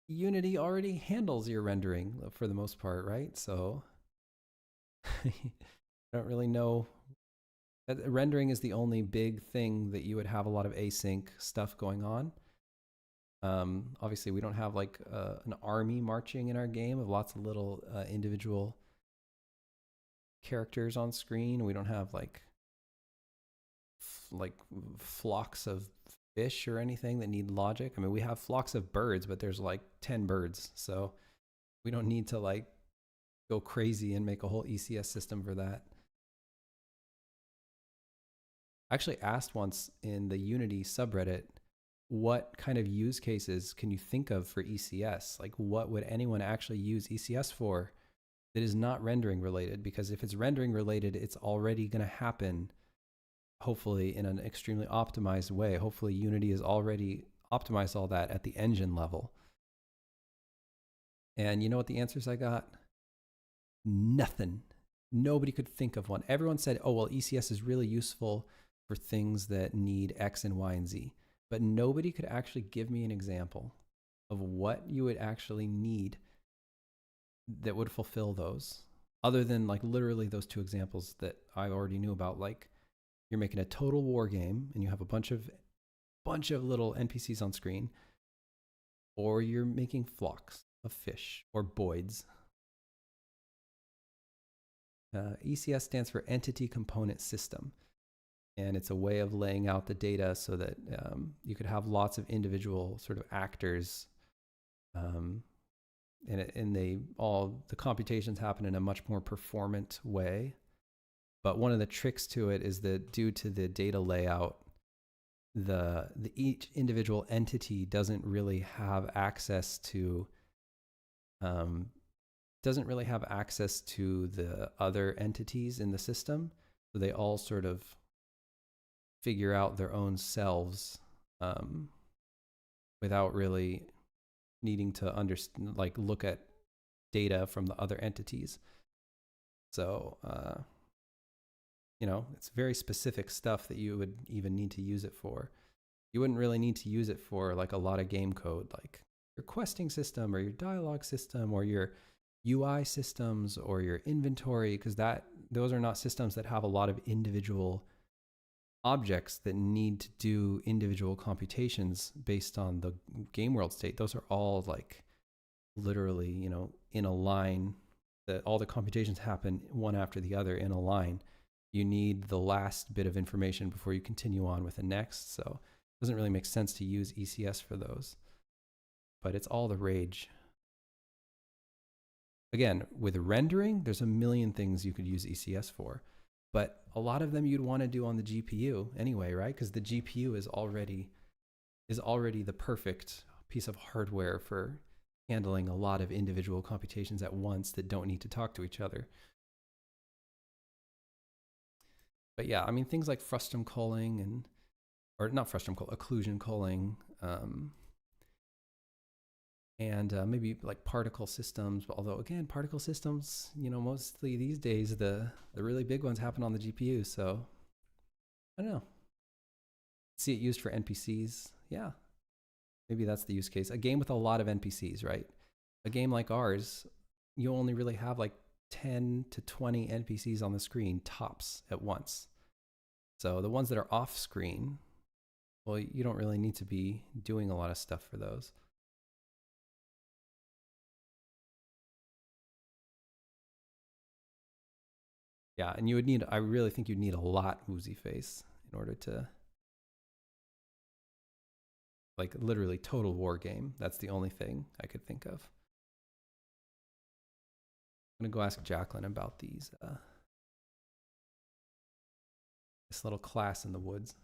Unity already handles your rendering for the most part, right? So I don't really know. Rendering is the only big thing that you would have a lot of async stuff going on. Obviously, we don't have like an army marching in our game of lots of little individual characters on screen. We don't have like flocks of fish or anything that need logic. I mean, we have flocks of birds, but there's like 10 birds, so we don't need to like go crazy and make a whole ECS system for that. I actually asked once in the Unity subreddit, what kind of use cases can you think of for ECS? Like, what would anyone actually use ECS for that is not rendering related? Because if it's rendering related, it's already going to happen, hopefully in an extremely optimized way. Hopefully Unity has already optimized all that at the engine level. And you know what the answers I got? Nothing. Nobody could think of one. Everyone said, oh, well, ECS is really useful for things that need X and Y and Z. But nobody could actually give me an example of what you would actually need that would fulfill those, other than like literally those two examples that I already knew about. Like, you're making a total war game and you have a bunch of little NPCs on screen, or you're making flocks of fish or boids. ECS stands for Entity Component System. And it's a way of laying out the data so that you could have lots of individual sort of actors, and the computations happen in a much more performant way. But one of the tricks to it is that due to the data layout, each individual entity doesn't really have access to the other entities in the system. So they all sort of figure out their own selves without really needing to look at data from the other entities. So it's very specific stuff that you would even need to use it for. You wouldn't really need to use it for like a lot of game code, like your questing system or your dialogue system or your UI systems or your inventory, because those are not systems that have a lot of individual objects that need to do individual computations based on the game world state. Those are all like literally, you know, in a line, that all the computations happen one after the other in a line. You need the last bit of information before you continue on with the next. So it doesn't really make sense to use ECS for those, but it's all the rage. Again, with rendering, there's a million things you could use ECS for, but a lot of them you'd want to do on the GPU anyway, right? Because the GPU is already the perfect piece of hardware for handling a lot of individual computations at once that don't need to talk to each other. But yeah, I mean, things like frustum culling or not frustum culling, occlusion culling, and maybe like particle systems. Although again, particle systems, you know, mostly these days the really big ones happen on the GPU. So I don't know. See it used for NPCs. Yeah, maybe that's the use case. A game with a lot of NPCs, right? A game like ours, you only really have like 10 to 20 NPCs on the screen tops at once. So the ones that are off screen, well, you don't really need to be doing a lot of stuff for those. Yeah, and you would need, I really think you'd need a lot Woozy Face in order to, like, literally total war game. That's the only thing I could think of. I'm gonna go ask Jacqueline about this little class in the woods.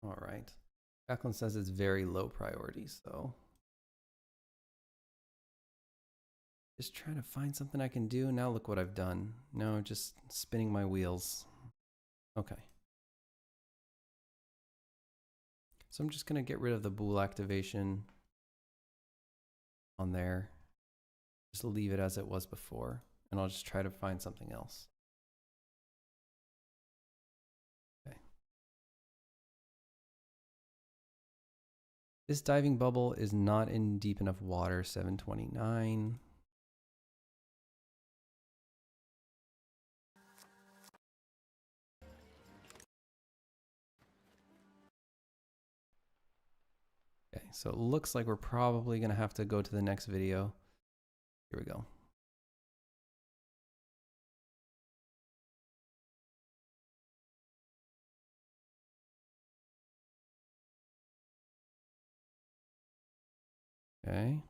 All right. Jacqueline says it's very low priority, so just trying to find something I can do. Now look what I've done. No, just spinning my wheels. Okay. So I'm just going to get rid of the bool activation on there. Just leave it as it was before, and I'll just try to find something else. Okay. This diving bubble is not in deep enough water, 729. Okay, so it looks like we're probably going to have to go to the next video. Here we go. Okay.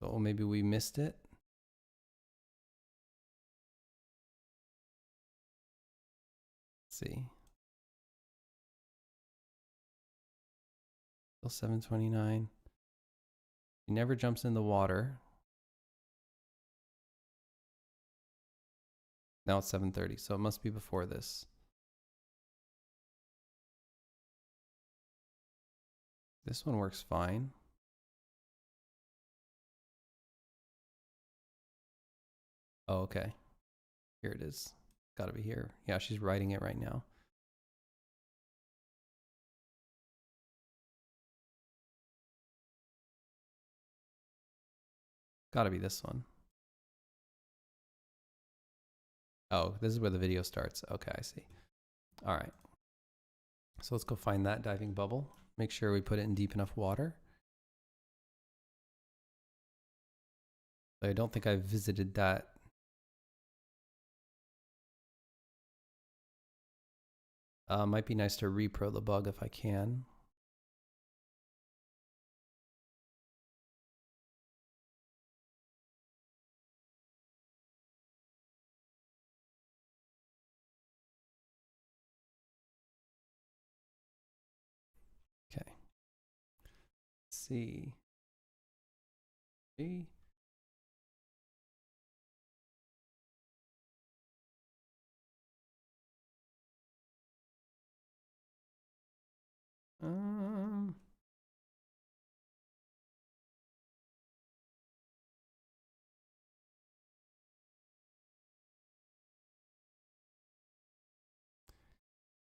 So maybe we missed it. Let's see. Still 729. He never jumps in the water. Now it's 7:30, so it must be before this. This one works fine. Oh, okay. Here it is. Gotta be here. Yeah, she's writing it right now. Gotta be this one. Oh, this is where the video starts. Okay, I see. All right. So let's go find that diving bubble. Make sure we put it in deep enough water. I don't think I've visited that. Might be nice to repro the bug if I can. Okay. Let's see. See.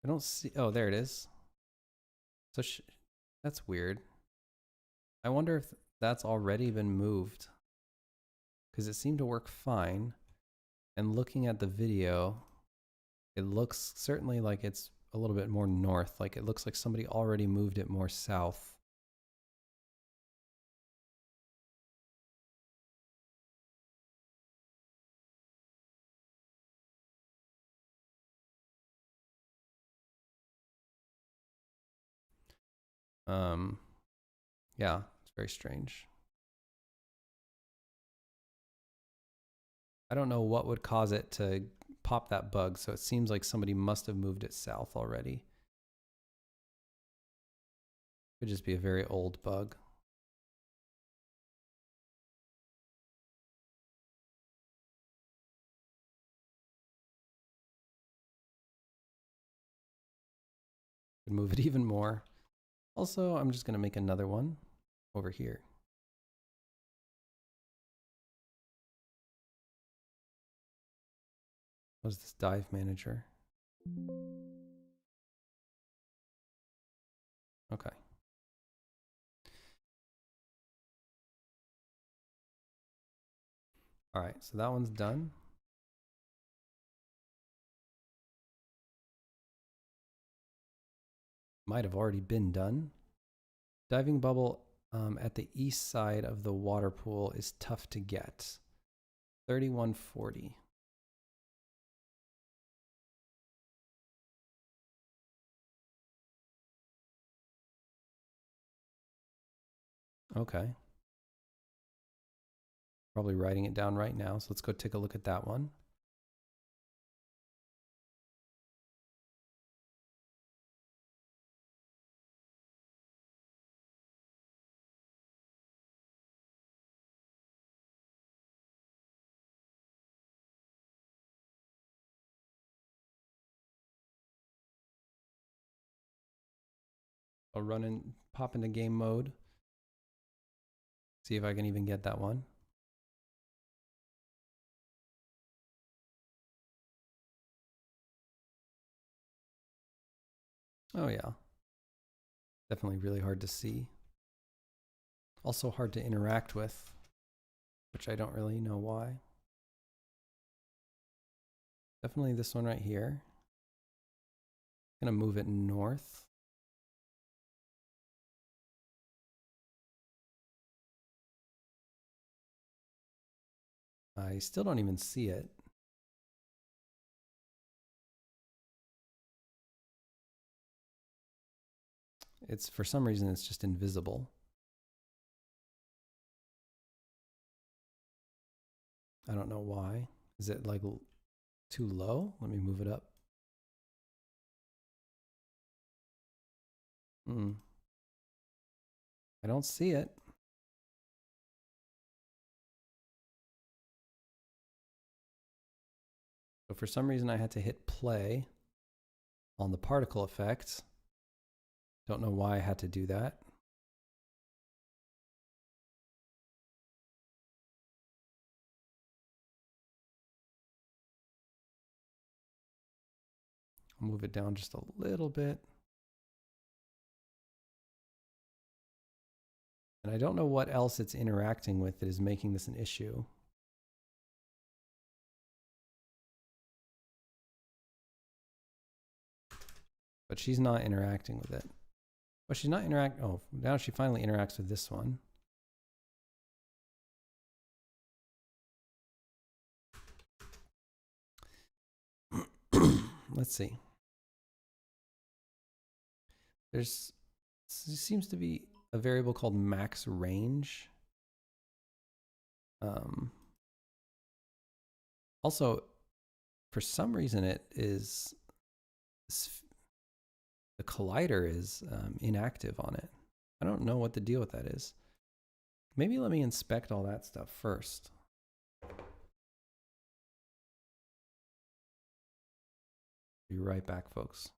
I don't see. Oh, there it is. So that's weird. I wonder if that's already been moved, because it seemed to work fine. And looking at the video, it looks certainly like it's a little bit more north. Like it looks like somebody already moved it more south. Yeah, it's very strange. I don't know what would cause it to pop that bug, so it seems like somebody must have moved it south already. Could just be a very old bug. Could move it even more. Also, I'm just going to make another one over here. What is this dive manager? Okay. All right, so that one's done. Might have already been done. Diving bubble at the east side of the water pool is tough to get. 3140. Okay. Probably writing it down right now, so let's go take a look at that one. I'll run and pop into game mode. See if I can even get that one. Oh yeah. Definitely really hard to see. Also hard to interact with, which I don't really know why. Definitely this one right here. Gonna move it north. I still don't even see it. It's, for some reason, it's just invisible. I don't know why. Is it like too low? Let me move it up. I don't see it. So for some reason I had to hit play on the particle effect. Don't know why I had to do that. I'll move it down just a little bit. And I don't know what else it's interacting with that is making this an issue. But she's not interacting with it. Well, she's not interacting. Oh, now she finally interacts with this one. Let's see. There seems to be a variable called max range. Also, for some reason, it is the collider is inactive on it. I don't know what the deal with that is. Maybe let me inspect all that stuff first. Be right back, folks.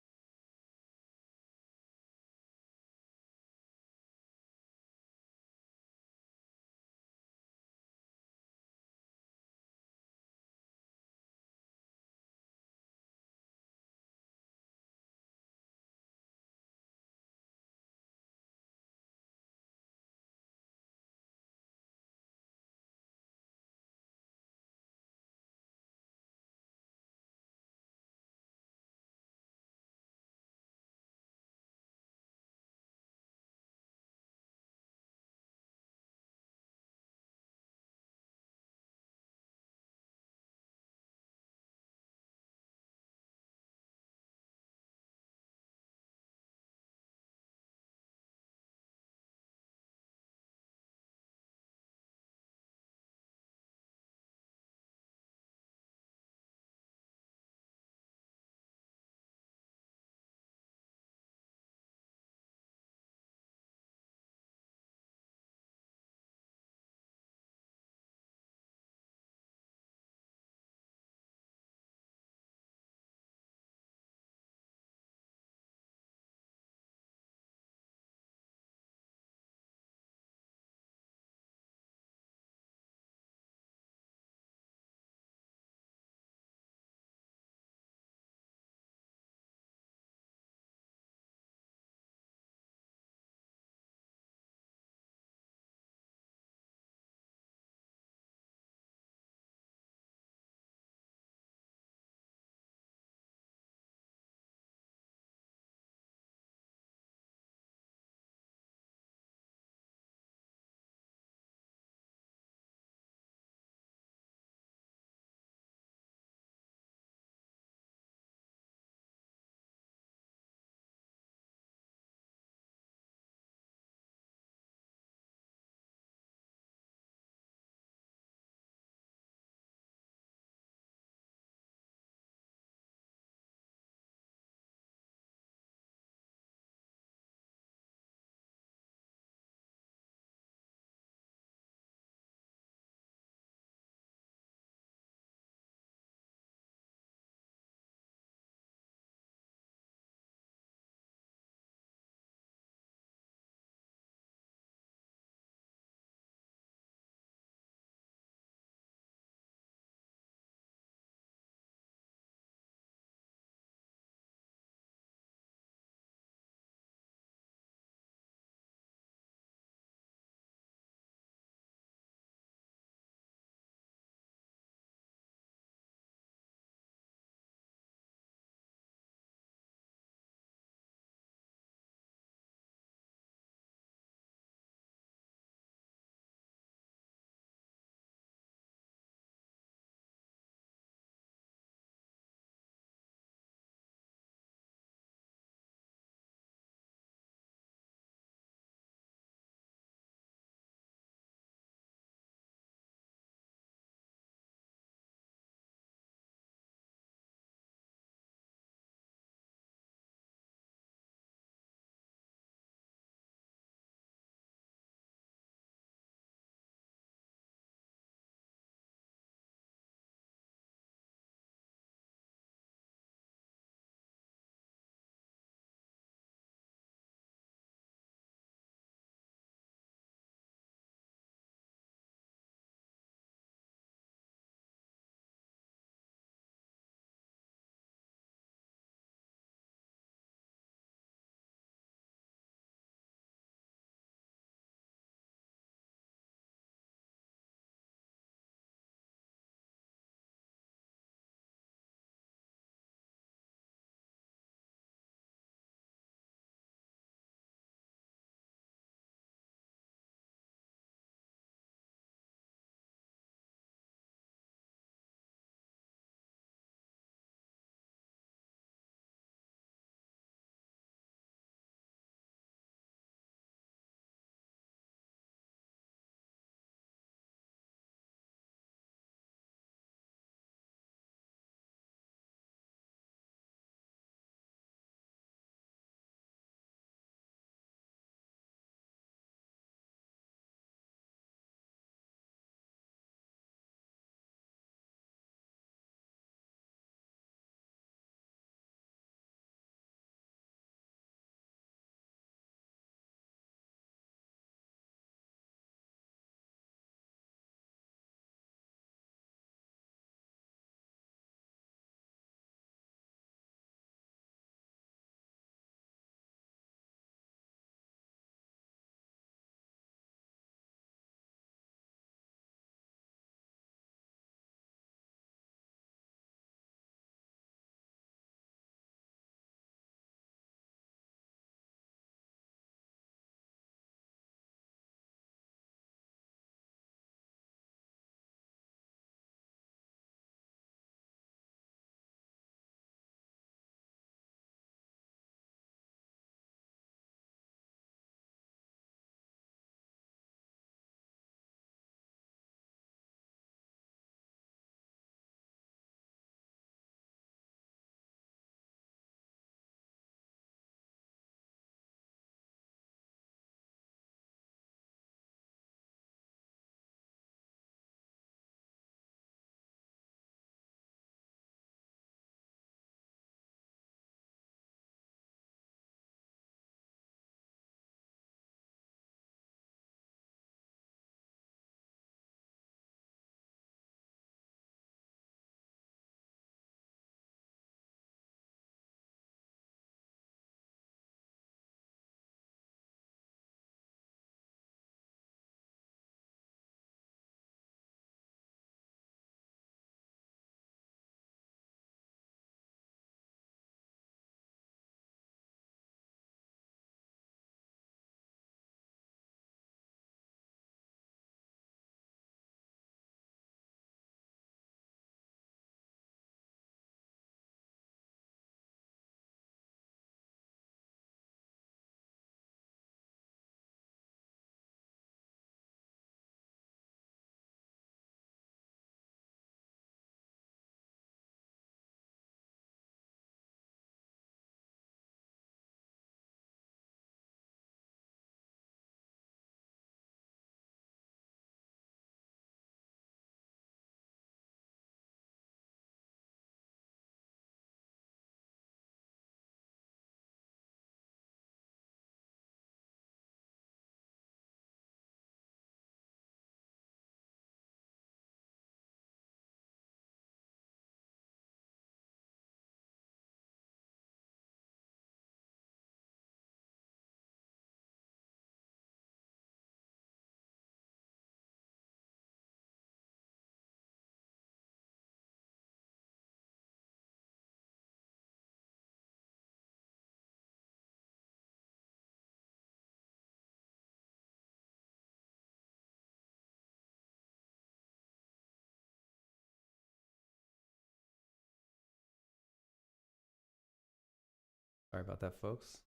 Sorry about that, folks.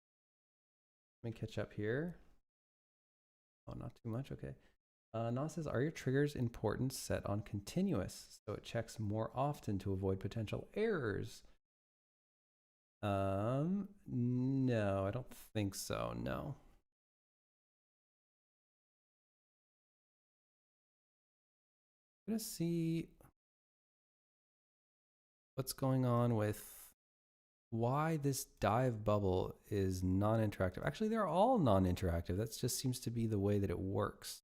Let me catch up here. Oh, not too much. Okay. Na says, are your triggers important set on continuous so it checks more often to avoid potential errors? No, I don't think so. No. I'm gonna see what's going on with why this dive bubble is non-interactive. Actually, they're all non-interactive. That just seems to be the way that it works.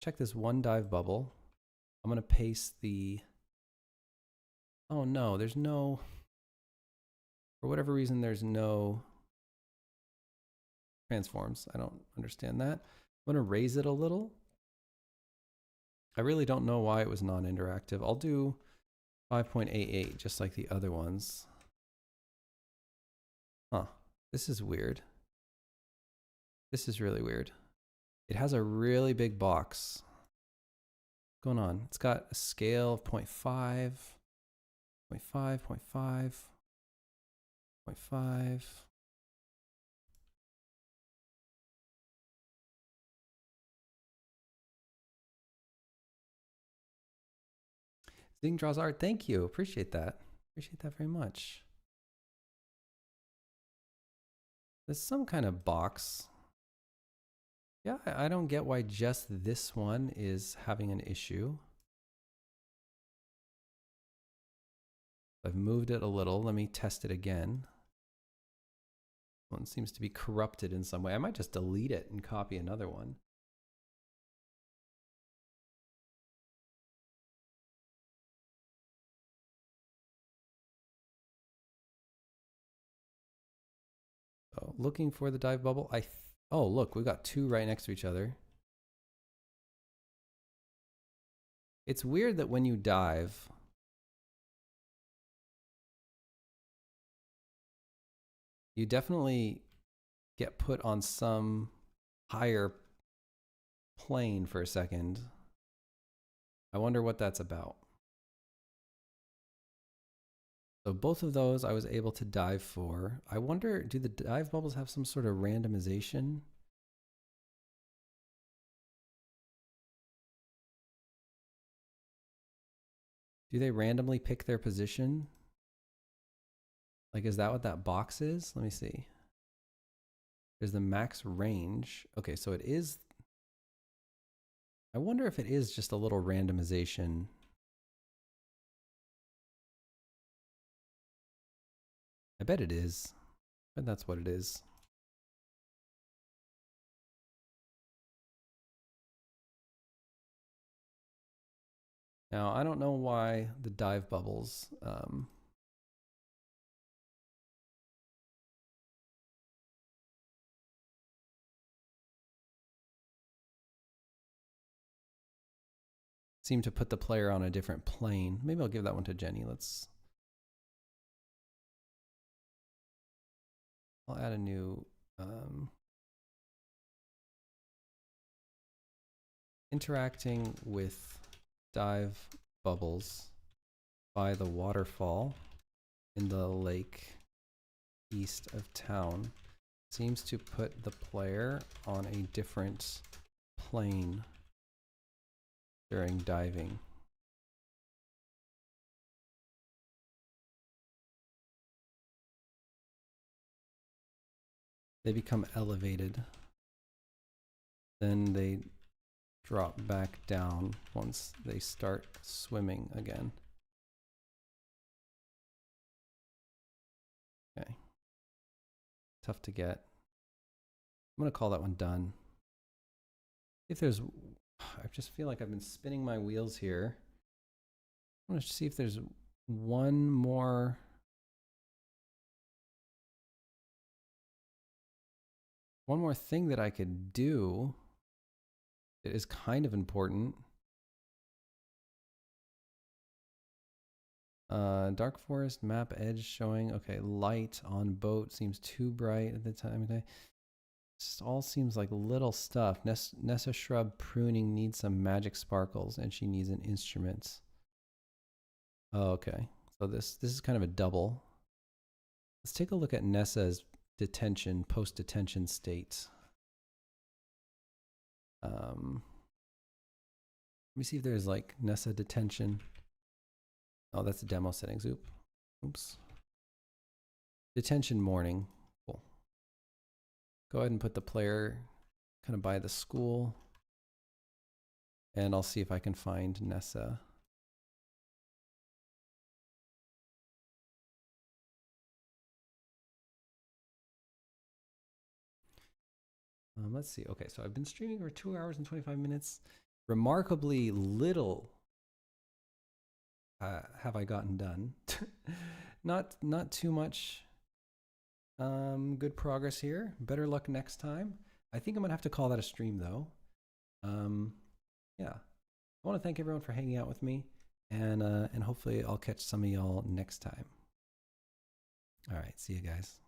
Check this one dive bubble. I'm gonna paste the, oh no, there's no, for whatever reason, there's no transforms. I don't understand that. I'm gonna raise it a little. I really don't know why it was non-interactive. I'll do 5.88 just like the other ones. Huh, this is weird. This is really weird. It has a really big box. What's going on? It's got a scale of 0.5, 0.5, 0.5, 0.5. Zing draws art. Thank you. Appreciate that. Appreciate that very much. There's some kind of box. Yeah, I don't get why just this one is having an issue. I've moved it a little. Let me test it again. One seems to be corrupted in some way. I might just delete it and copy another one. So looking for the dive bubble. Oh, look, we've got two right next to each other. It's weird that when you dive, you definitely get put on some higher plane for a second. I wonder what that's about. So both of those I was able to dive for. I wonder, do the dive bubbles have some sort of randomization? Do they randomly pick their position? Like, is that what that box is? Let me see. There's the max range. Okay, so it is. I wonder if it is just a little randomization. I bet it is. I bet that's what it is. Now, I don't know why the dive bubbles seem to put the player on a different plane. Maybe I'll give that one to Jenny. I'll add a new interacting with dive bubbles by the waterfall in the lake east of town seems to put the player on a different plane during diving. They become elevated. Then they drop back down once they start swimming again. Okay. Tough to get. I'm gonna call that one done. If there's, I just feel like I've been spinning my wheels here. I want to see if there's one more thing that I could do that is kind of important. Dark forest map edge showing. Okay, light on boat seems too bright at the time of day. This all seems like little stuff. Nessa shrub pruning needs some magic sparkles, and she needs an instrument. Oh, okay. So this is kind of a double. Let's take a look at Nessa's detention, post-detention state. Let me see if there's like Nessa detention. Oh, that's the demo settings. Oops. Detention morning. Cool. Go ahead and put the player kind of by the school. And I'll see if I can find Nessa. Let's see. Okay, so I've been streaming for 2 hours and 25 minutes. Remarkably little have I gotten done. not too much good progress here. Better luck next time. I think I'm gonna have to call that a stream though. Yeah, I want to thank everyone for hanging out with me, and hopefully I'll catch some of y'all next time. All right, see you guys.